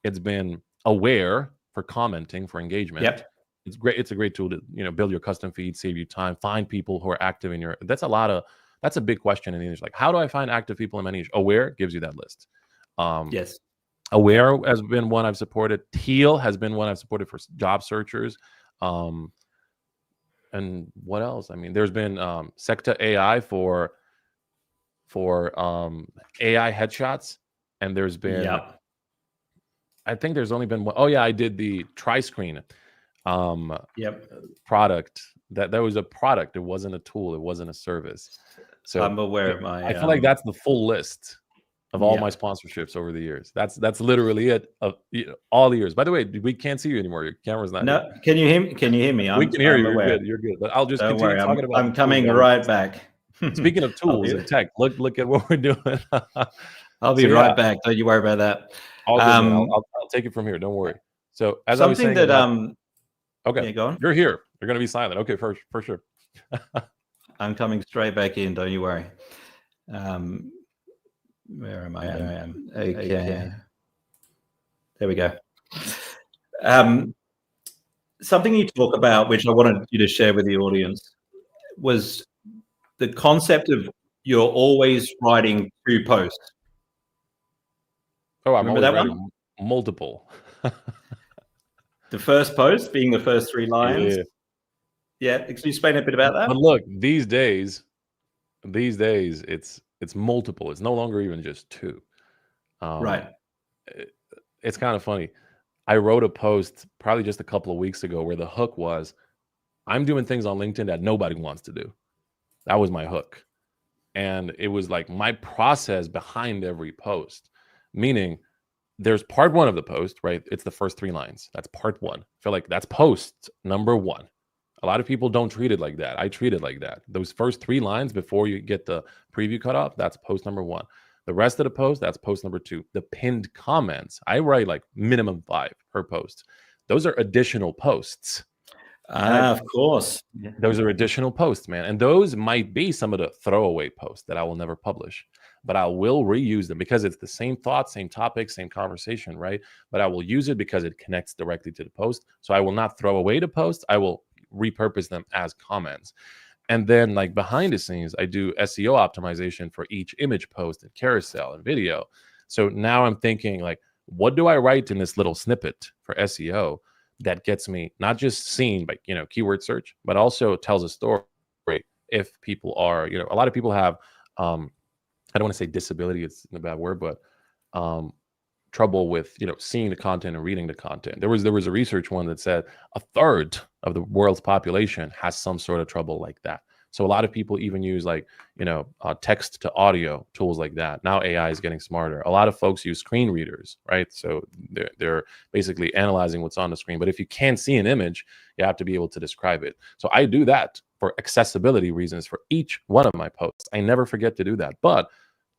It's been Aware for commenting, for engagement. It's great. It's a great tool to, build your custom feed, save you time, find people who are active in that's a big question in the industry. Like, how do I find active people in my niche? Aware gives you that list. Aware has been one I've supported. Teal has been one I've supported for job searchers. And what else? I mean, there's been Secta AI for AI headshots, and there's been I think there's only been one. Oh yeah, I did the TriScreen product. That was a product. It wasn't a tool. It wasn't a service. So I'm aware of my. I feel like that's the full list of all my sponsorships over the years. That's literally it. Of all the years. By the way, we can't see you anymore. Your camera's not. No, here. Can you hear me? Can you hear me? We can hear you. You're good. But I'll just continue talking about. I'm coming right back. Speaking of tools and tech, look at what we're doing. I'll be right back. Don't you worry about that. I'll take it from here. Don't worry. So as I was saying, that okay, go on. You're here. You're gonna be silent. Okay, for sure. I'm coming straight back in. Don't you worry. Where am I? Okay. There we go. Something you talk about, which I wanted you to share with the audience, was the concept of you're always writing 2 posts. Oh, I'm Remember always that writing multiple. The first post being the first 3 lines. Yeah. Can you explain a bit about that? But look, these days, it's multiple. It's no longer even just 2. Right. It's kind of funny. I wrote a post probably just a couple of weeks ago where the hook was, I'm doing things on LinkedIn that nobody wants to do. That was my hook. And it was like my process behind every post, meaning there's part 1 of the post, right? It's the first 3 lines. That's part 1. I feel like that's post number 1. A lot of people don't treat it like that. I treat it like that. Those first 3 lines before you get the preview cut off, that's post number 1. The rest of the post, that's post number 2. The pinned comments, I write like minimum 5 per post. Those are additional posts. Of course. Those are additional posts, man. And those might be some of the throwaway posts that I will never publish, but I will reuse them because it's the same thought, same topic, same conversation, right? But I will use it because it connects directly to the post. So I will not throw away the post. I will repurpose them as comments. And then like behind the scenes, I do SEO optimization for each image post and carousel and video. So now I'm thinking like, what do I write in this little snippet for SEO that gets me not just seen by, keyword search, but also tells a story if people are, a lot of people have, I don't want to say disability, it's a bad word, but trouble with, seeing the content and reading the content. There was a research one that said 1/3 of the world's population has some sort of trouble like that. So a lot of people even use like, text to audio tools like that. Now AI is getting smarter. A lot of folks use screen readers, right? So they're basically analyzing what's on the screen. But if you can't see an image, you have to be able to describe it. So I do that for accessibility reasons for each one of my posts. I never forget to do that. But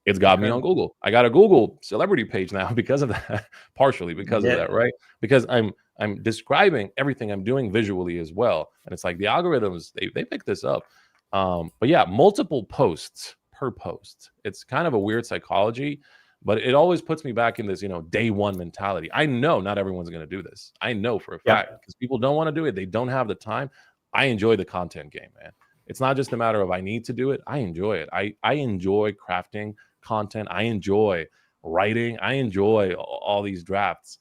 it's got me on Google. I got a Google celebrity page now because of that, partially because of that, right? Because I'm describing everything I'm doing visually as well. And it's like the algorithms, they pick this up. But yeah, multiple posts per post. It's kind of a weird psychology, but it always puts me back in this, day one mentality. I know not everyone's going to do this. I know for a fact because people don't want to do it. They don't have the time. I enjoy the content game, man. It's not just a matter of I need to do it. I enjoy it. I enjoy crafting content. I enjoy writing. I enjoy all these drafts.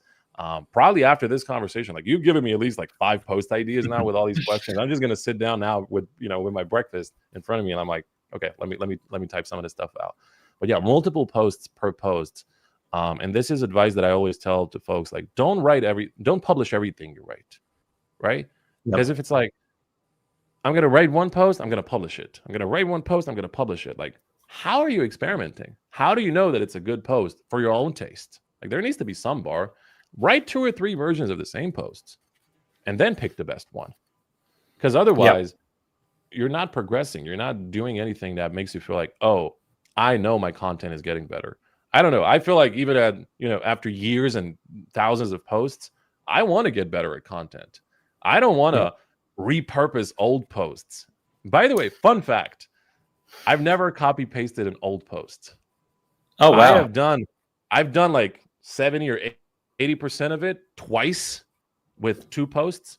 Probably after this conversation, like you've given me at least like 5 post ideas now with all these questions. I'm just gonna sit down now with my breakfast in front of me, and I'm like, okay, let me type some of this stuff out. But yeah, multiple posts per post. And this is advice that I always tell to folks: like, don't publish everything you write, right? Because if it's like, I'm gonna write one post, I'm gonna publish it. I'm gonna write one post, I'm gonna publish it. Like, how are you experimenting? How do you know that it's a good post for your own taste? Like, there needs to be some bar. Write 2 or 3 versions of the same posts and then pick the best one. Because otherwise, you're not progressing. You're not doing anything that makes you feel like, oh, I know my content is getting better. I don't know. I feel like even at, after years and thousands of posts, I want to get better at content. I don't want to repurpose old posts. By the way, fun fact, I've never copy pasted an old post. Oh, wow. I've done like 70 or 80% of it twice with 2 posts.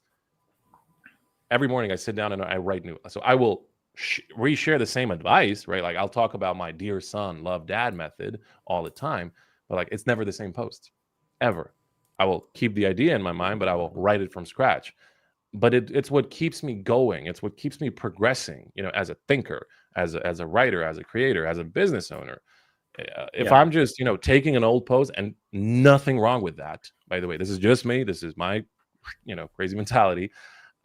Every morning I sit down and I write new. So I will reshare the same advice, right? Like I'll talk about my dear son, love dad method all the time, but like it's never the same post ever. I will keep the idea in my mind, but I will write it from scratch. But it's what keeps me going. It's what keeps me progressing, as a thinker, as a writer, as a creator, as a business owner. If I'm just, taking an old post, and nothing wrong with that, by the way, this is just me. This is my, crazy mentality.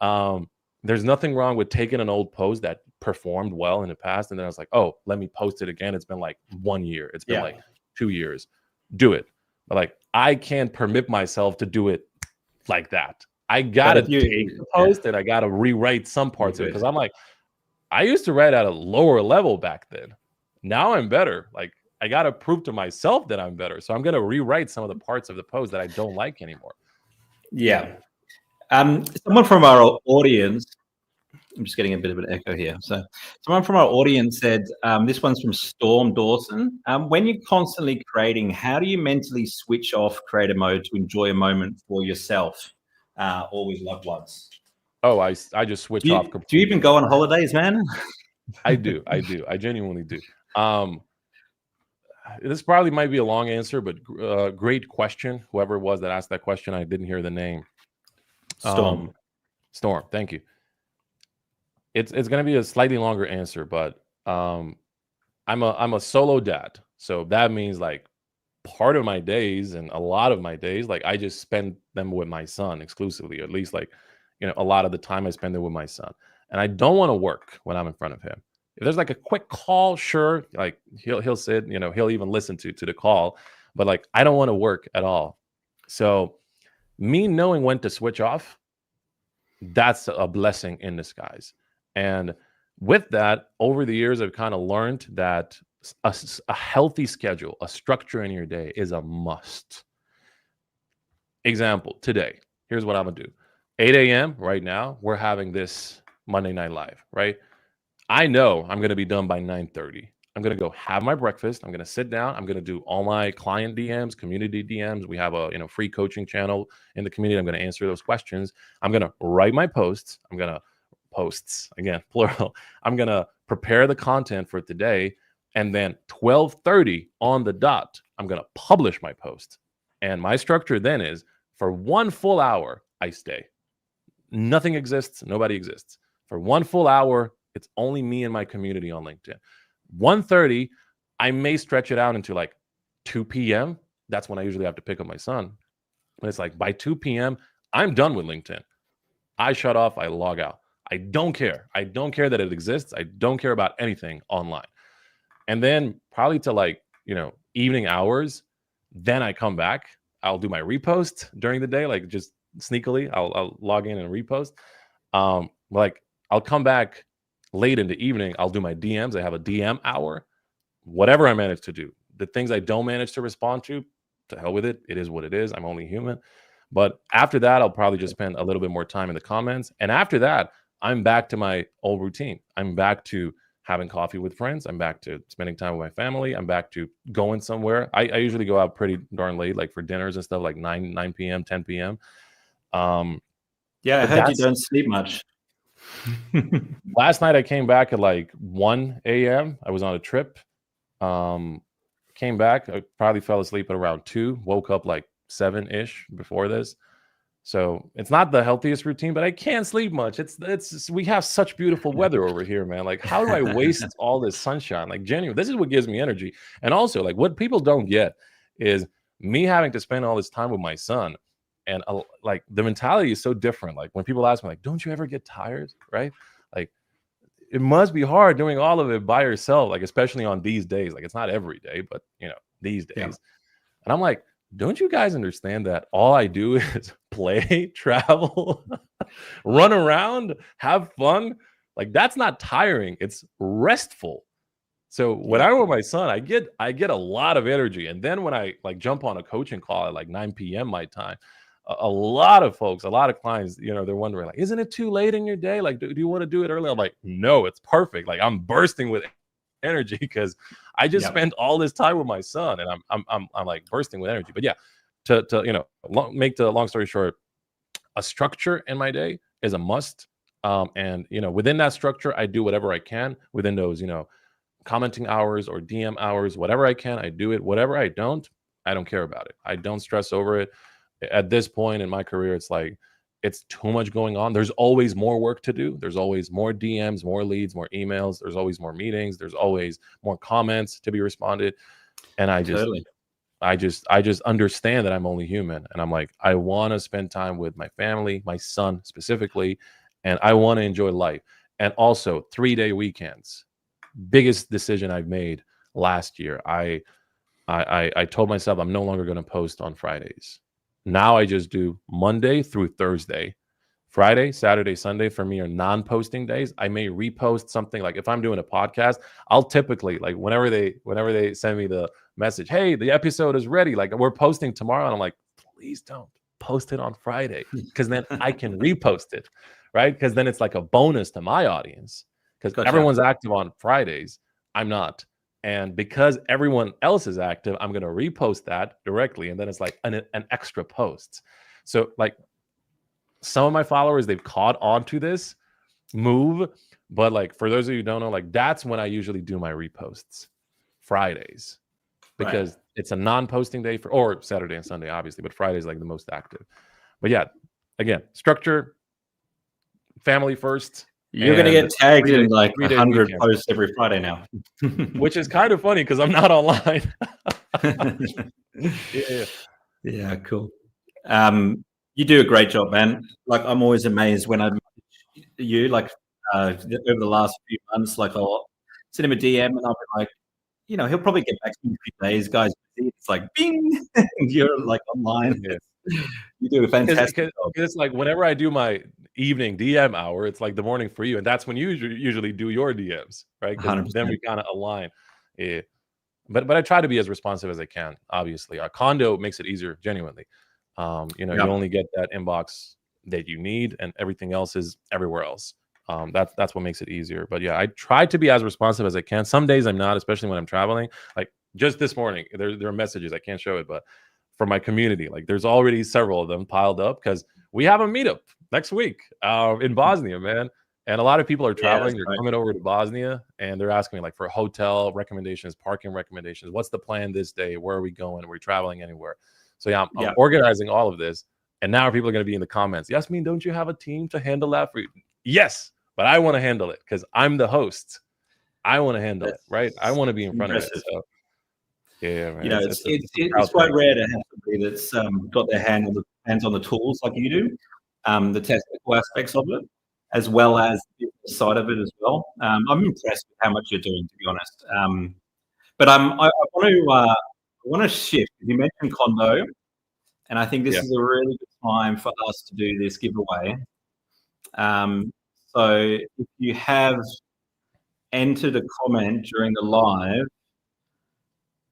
There's nothing wrong with taking an old post that performed well in the past. And then I was like, oh, let me post it again. It's been like 1 year. It's been like 2 years. Do it. But like, I can't permit myself to do it like that. I got to take the post and I got to rewrite some parts of it. Because I'm like, I used to write at a lower level back then. Now I'm better. Like, I got to prove to myself that I'm better. So I'm going to rewrite some of the parts of the post that I don't like anymore. Yeah. Someone from our audience I'm just getting a bit of an echo here. So someone from our audience said, this one's from Storm Dawson. When you're constantly creating, how do you mentally switch off creator mode to enjoy a moment for yourself or with loved ones? Oh, I just switch off completely. Do you even go on holidays, man? I do. I genuinely do. This probably might be a long answer, but great question. Whoever it was that asked that question, I didn't hear the name. Storm. Thank you. It's going to be a slightly longer answer, but I'm a solo dad, so that means like part of my days and a lot of my days, like I just spend them with my son exclusively, or at least like a lot of the time I spend it with my son, and I don't want to work when I'm in front of him. If there's like a quick call, sure, like he'll sit, he'll even listen to the call, but like I don't want to work at all. So me knowing when to switch off, that's a blessing in disguise. And with that, over the years, I've kind of learned that a healthy schedule, a structure in your day is a must. Example, today, here's what I'm going to do. 8 a.m. right now, we're having this Monday Night Live, right? I know I'm going to be done by 9:30. I'm going to go have my breakfast. I'm going to sit down. I'm going to do all my client DMs, community DMs. We have a free coaching channel in the community. I'm going to answer those questions. I'm going to write my posts. Posts again, plural. I'm going to prepare the content for today. And then 12:30 on the dot, I'm going to publish my post. And my structure then is for 1 full hour, I stay. Nothing exists. Nobody exists. For 1 full hour, it's only me and my community on LinkedIn. 1:30, I may stretch it out into like 2 p.m. That's when I usually have to pick up my son. But it's like by 2 p.m., I'm done with LinkedIn. I shut off. I log out. I don't care. I don't care that it exists. I don't care about anything online. And then probably to like, evening hours, then I come back. I'll do my repost during the day, like just sneakily. I'll log in and repost. Like I'll come back late in the evening. I'll do my DMs. I have a DM hour. Whatever I manage to do. The things I don't manage to respond to hell with it. It is what it is. I'm only human. But after that, I'll probably just spend a little bit more time in the comments. And after that, I'm back to my old routine. I'm back to having coffee with friends. I'm back to spending time with my family. I'm back to going somewhere. I usually go out pretty darn late, like for dinners and stuff, like 9 p.m., 10 p.m. Yeah, I heard you don't sleep much. Last night I came back at like 1 a.m. I was on a trip. Came back. I probably fell asleep at around 2. Woke up like 7-ish before this. So it's not the healthiest routine, but I can't sleep much. It's we have such beautiful weather over here, man. Like, how do I waste all this sunshine? Like, genuinely, this is what gives me energy. And also, like, what people don't get is me having to spend all this time with my son. And like, the mentality is so different. Like, when people ask me, like, don't you ever get tired? Right? Like, it must be hard doing all of it by yourself, like, especially on these days. Like, it's not every day, but these days. Yeah. And I'm like, don't you guys understand that all I do is play, travel, run around, have fun? Like, that's not tiring. It's restful. So when I'm with my son, I get a lot of energy. And then when I like jump on a coaching call at like 9 p.m. my time, a lot of folks, a lot of clients, they're wondering, like, isn't it too late in your day? Like, do you want to do it early? I'm like, no, it's perfect. Like, I'm bursting with energy because I just spent all this time with my son, and I'm like bursting with energy. But yeah, to make the long story short, a structure in my day is a must. And within that structure, I do whatever I can within those commenting hours or DM hours, whatever I can, I do it. Whatever I don't care about it. I don't stress over it. At this point in my career, it's like, it's too much going on. There's always more work to do. There's always more DMs, more leads, more emails. There's always more meetings. There's always more comments to be responded. And I just understand that I'm only human. And I'm like, I want to spend time with my family, my son specifically, and I want to enjoy life. And also 3-day weekends. Biggest decision I've made last year. I told myself I'm no longer going to post on Fridays. Now I just do Monday through Thursday. Friday, Saturday, Sunday for me are non-posting days. I may repost something. Like if I'm doing a podcast, I'll typically, like whenever they send me the message, hey, the episode is ready, like we're posting tomorrow, and I'm like, please don't post it on Friday, because then I can repost it, right? Because then it's like a bonus to my audience because Gotcha. everyone's active on Fridays. I'm not. And because everyone else is active, I'm going to repost that directly. And then it's like an extra post. So like some of my followers, they've caught on to this move. But like for those of you who don't know, like that's when I usually do my reposts, Fridays, because it's a non-posting day or Saturday and Sunday, obviously, but Friday is like the most active. But yeah, again, structure, family first. You're going to get tagged in like 100 posts every Friday now. Which is kind of funny because I'm not online. Yeah, cool. You do a great job, man. Like I'm always amazed when I meet you, like over the last few months, like I'll send him a DM and I'll be like, you know, he'll probably get back to me in a few days, guys. It's like, bing, you're like online. Yeah. You do a fantastic job. It's like whenever I do my evening DM hour, it's like the morning for you, and that's when you usually do your DMs, right? Because then we kind of align. Yeah. But I try to be as responsive as I can. Obviously, our Kondo makes it easier, genuinely. You know, you only get that inbox that you need, and everything else is everywhere else. That's what makes it easier. But yeah, I try to be as responsive as I can. Some days I'm not, especially when I'm traveling. Like just this morning, there are messages, I can't show it, but from my community, like there's already several of them piled up because we have a meetup next week in Bosnia, man. And a lot of people are traveling. They're coming over to Bosnia, and they're asking me like for hotel recommendations, parking recommendations. What's the plan this day? Where are we going? Are we traveling anywhere? So yeah, I'm organizing all of this. And now people are going to be in the comments. Jasmin, don't you have a team to handle that for you? Yes, but I want to handle it because I'm the host. I want to handle it, right? I want to be in front of it. So, yeah, man. You know, it's quite rare to have somebody that's got their hands on the tools like you do, the technical aspects of it, as well as the business side of it as well. I'm impressed with how much you're doing, to be honest. But I want to shift. You mentioned Kondo, and I think this is a really good time for us to do this giveaway. So if you have entered a comment during the live,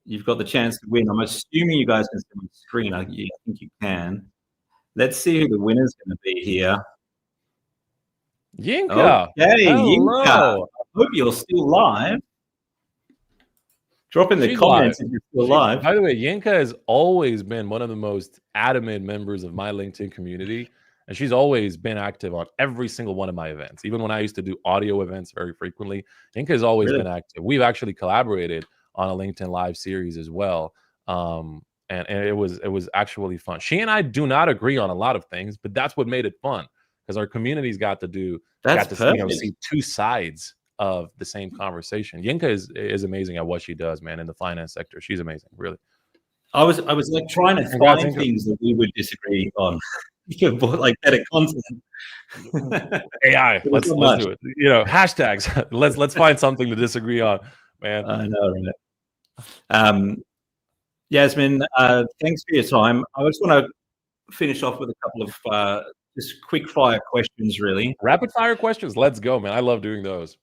you've got the chance to win. I'm assuming you guys can see my screen. I think you can. Let's see who the winner's going to be here. Yinka. Okay, Yinka. I hope you're still live. Drop in the comments if you're still live. By the way, Yinka has always been one of the most adamant members of my LinkedIn community. And she's always been active on every single one of my events. Even when I used to do audio events very frequently, Yinka has always been active. We've actually collaborated on a LinkedIn Live series as well. And it was actually fun. She and I do not agree on a lot of things, but that's what made it fun because our communities got to see two sides of the same conversation. Yinka is amazing at what she does, man, in the finance sector. She's amazing, really. I was like trying to find things that we would disagree on. Like better content. AI. Let's do it. You know, hashtags. let's find something to disagree on, man. I know, right? Jasmin, thanks for your time. I just want to finish off with a couple of just quick fire questions, really. Rapid fire questions. Let's go, man. I love doing those.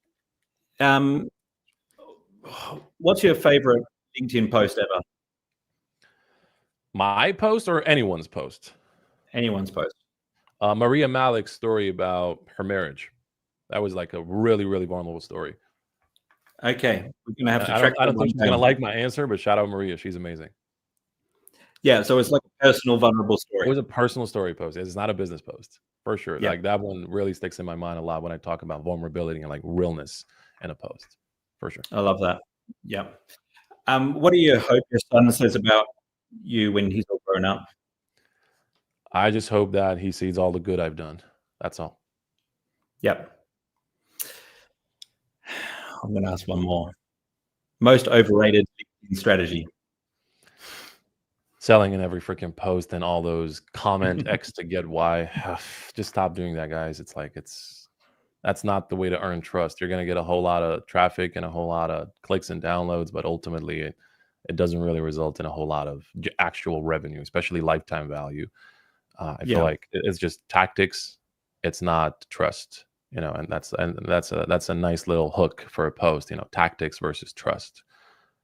What's your favorite LinkedIn post ever? My post or anyone's post? Anyone's post. Maria Malik's story about her marriage. That was like a really, really vulnerable story. Okay, we're gonna have to track. I don't think she's gonna like my answer, but shout out Maria. She's amazing. Yeah, so it's like a personal, vulnerable story. It was a personal story post. It's not a business post for sure. Yeah. Like that one really sticks in my mind a lot when I talk about vulnerability and like realness in a post, for sure. I love that. Yeah. What do you hope your son says about you when he's all grown up? I just hope that he sees all the good I've done. That's all. Yep. I'm going to ask one more. Most overrated strategy? Selling in every freaking post and all those comment X to get Y. Just stop doing that, guys. It's like that's not the way to earn trust. You're going to get a whole lot of traffic and a whole lot of clicks and downloads, but ultimately it doesn't really result in a whole lot of actual revenue, especially lifetime value. I feel like it's just tactics. It's not trust, you know, and that's a nice little hook for a post, you know, tactics versus trust.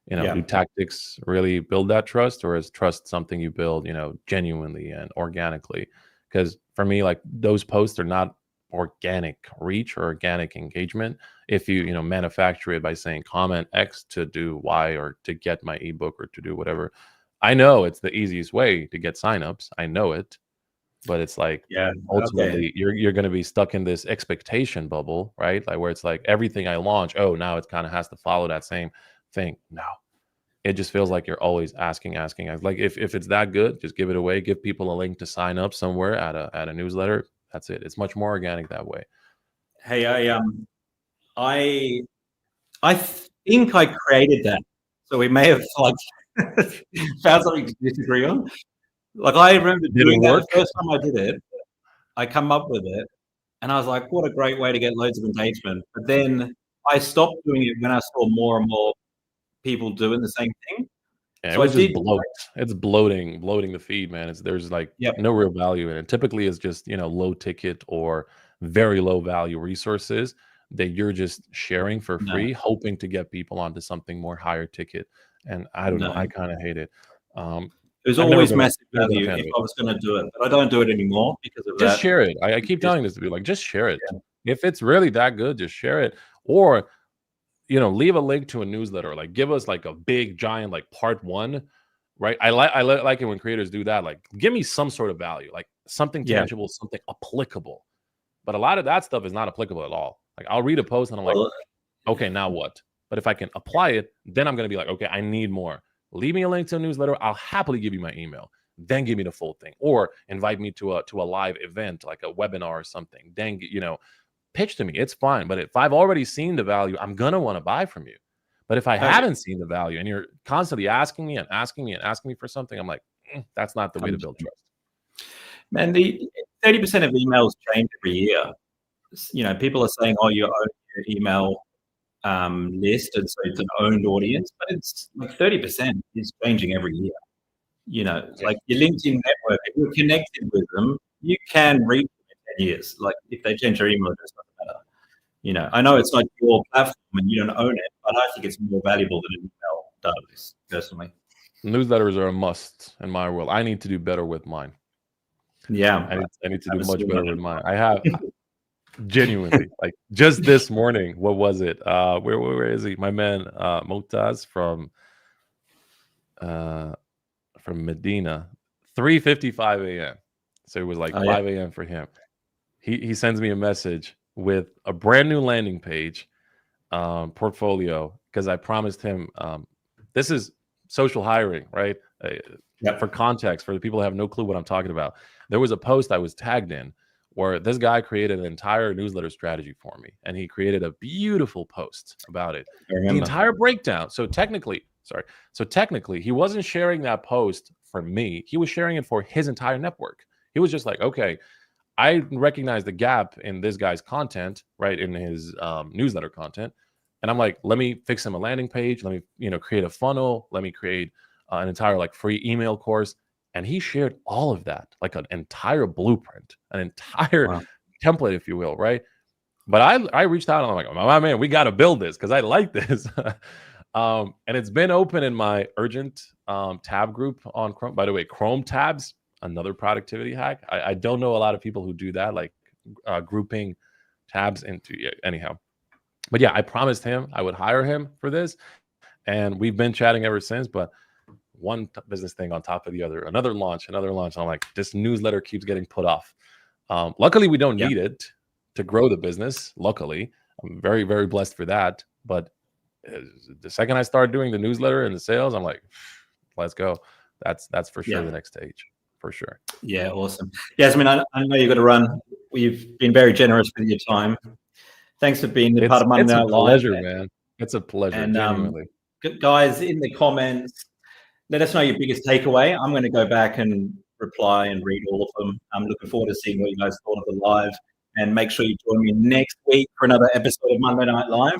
You know, do tactics really build that trust, or is trust something you build, you know, genuinely and organically? Because for me, like those posts are not organic reach or organic engagement. If you manufacture it by saying comment X to do Y or to get my ebook or to do whatever, I know it's the easiest way to get signups. I know it, but it's like Yeah. Okay. ultimately you're going to be stuck in this expectation bubble, right? Like where it's like everything I launch, oh, now it kind of has to follow that same thing. No, it just feels like you're always asking. Like if it's that good, just give it away. Give people a link to sign up somewhere at a newsletter. That's it. It's much more organic that way. Hey, I think I created that, so we may have like found something to disagree on. Like I remember Did it doing that work? the first time I did it. I come up with it, and I was like, "What a great way to get loads of engagement!" But then I stopped doing it when I saw more and more people doing the same thing. Yeah, it So I was just did. bloat. It's bloating the feed, man. There's like Yep. no real value in it. Typically, it's just low ticket or very low value resources that you're just sharing for No. free, hoping to get people onto something more higher ticket. And I don't know, No. I kind of hate it. It was I've never always been a massive never been a value fan if of it. I was going to do it, but I don't do it anymore because of Just that. share it. I keep Just telling this to be like, just share it. yeah. If it's really that good, just share it. Or leave a link to a newsletter. Like give us like a big giant like part 1, right? I like it when creators do that. Like give me some sort of value, like something Yeah. tangible, something applicable. But a lot of that stuff is not applicable at all. Like I'll read a post and I'm like, Well, okay, now what? But if I can apply it, then I'm gonna be like, okay, I need more. Leave me a link to a newsletter. I'll happily give you my email. Then give me the full thing, or invite me to a live event like a webinar or something. Then pitch to me. It's fine. But if I've already seen the value, I'm gonna want to buy from you. But if I okay. haven't seen the value and you're constantly asking me and asking me and asking me for something, I'm like, that's not the way to build trust. Man, the 30% of emails change every year. People are saying, "Oh, you own your email list," and so it's an owned audience, but it's like 30% is changing every year. Like your LinkedIn network, if you're connected with them, you can reach them in 10 years. Like if they change their email address, doesn't matter. I know it's not your platform and you don't own it, but I think it's more valuable than an email does, personally. Newsletters are a must in my world. I need to do better with mine. Yeah. I need to do have a much small better one. with mine. I have genuinely like just this morning. What was it? Where is he? My man Motaz from Medina, 3:55 a.m. So it was like Oh, yeah. 5 a.m. for him. He sends me a message with a brand new landing page portfolio because I promised him this is social hiring, right? Yep. For context, for the people who have no clue what I'm talking about, there was a post I was tagged in where this guy created an entire newsletter strategy for me, and he created a beautiful post about it, the entire breakdown. So technically, he wasn't sharing that post for me. He was sharing it for his entire network. He was just like, okay, I recognize the gap in this guy's content, right, in his newsletter content. And I'm like, let me fix him a landing page. Let me, create a funnel. Let me create an entire like free email course. And he shared all of that, like an entire blueprint, an entire template, if you will, right? But I reached out and I'm like, my man, we got to build this because I like this. And it's been open in my urgent tab group on Chrome. By the way, Chrome tabs, another productivity hack. I don't know a lot of people who do that, like grouping tabs into anyhow. But yeah, I promised him I would hire him for this, and we've been chatting ever since. But one business thing on top of the other, another launch. I'm like, this newsletter keeps getting put off. Luckily, we don't need it to grow the business. Luckily, I'm very, very blessed for that. But the second I start doing the newsletter and the sales, I'm like, let's go. That's for sure the next stage. For sure. Yeah, awesome. Jasmin, I know you've got to run. We've been very generous with your time. Thanks for being part of Monday Night Live. It's a pleasure, man. It's a pleasure, and, genuinely. Guys, in the comments, let us know your biggest takeaway. I'm going to go back and reply and read all of them. I'm looking forward to seeing what you guys thought of the live. And make sure you join me next week for another episode of Monday Night Live.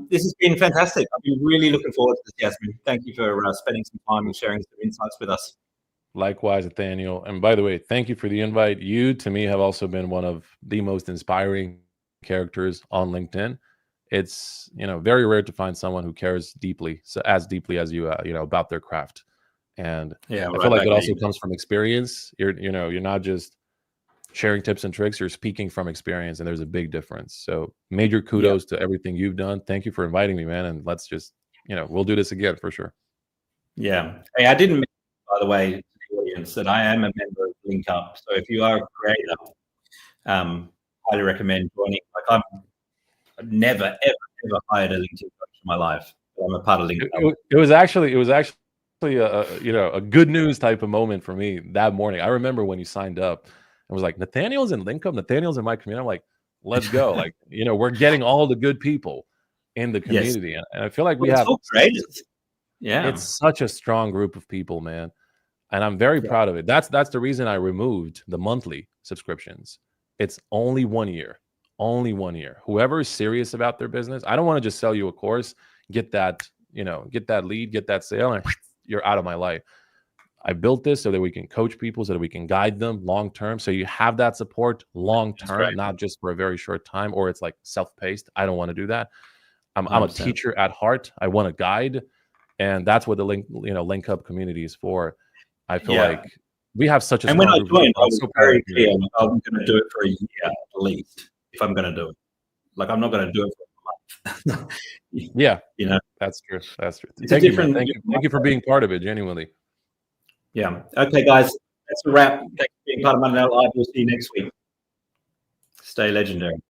This has been fantastic. I've been really looking forward to this, Jasmin. Thank you for spending some time and sharing some insights with us. Likewise, Nathaniel. And by the way, thank you for the invite. You, to me, have also been one of the most inspiring characters on LinkedIn. It's very rare to find someone who cares deeply, so as deeply as you, about their craft. And I feel like it also comes from experience. You're not just sharing tips and tricks, you're speaking from experience, and there's a big difference. So major kudos to everything you've done. Thank you for inviting me, man. And let's just, we'll do this again for sure. Yeah. Hey, I didn't mention, by the way, to the audience that I am a member of Link Up. So if you are a creator, highly recommend joining. Like I've never, ever hired a LinkedIn coach in my life. But I'm a part of Link Up. It was actually a good news type of moment for me that morning. I remember when you signed up, it was like, Nathaniel's in Link Up, Nathaniel's in my community. I'm like, let's go. Like, we're getting all the good people in the community. Yes. And I feel like we have creators. Yeah. It's such a strong group of people, man. And I'm very proud of it. That's the reason I removed the monthly subscriptions. It's only 1 year. Only 1 year. Whoever is serious about their business, I don't want to just sell you a course, get that lead, get that sale, and you're out of my life. I built this so that we can coach people, so that we can guide them long term. So you have that support long term, not just for a very short time, or it's like self-paced. I don't want to do that. I'm a teacher at heart. I want to guide, and that's what the Link Up community is for. I feel like we have such a. And when I joined, I was very clear. I'm going to do it for a year at least. If I'm going to do it, like I'm not going to do it for a month. Yeah, that's true. That's true. Thank you, man. Thank you for being part of it. Genuinely. Yeah. Okay, guys. That's a wrap. Thanks for being part of Monday Night Live. We'll see you next week. Stay legendary.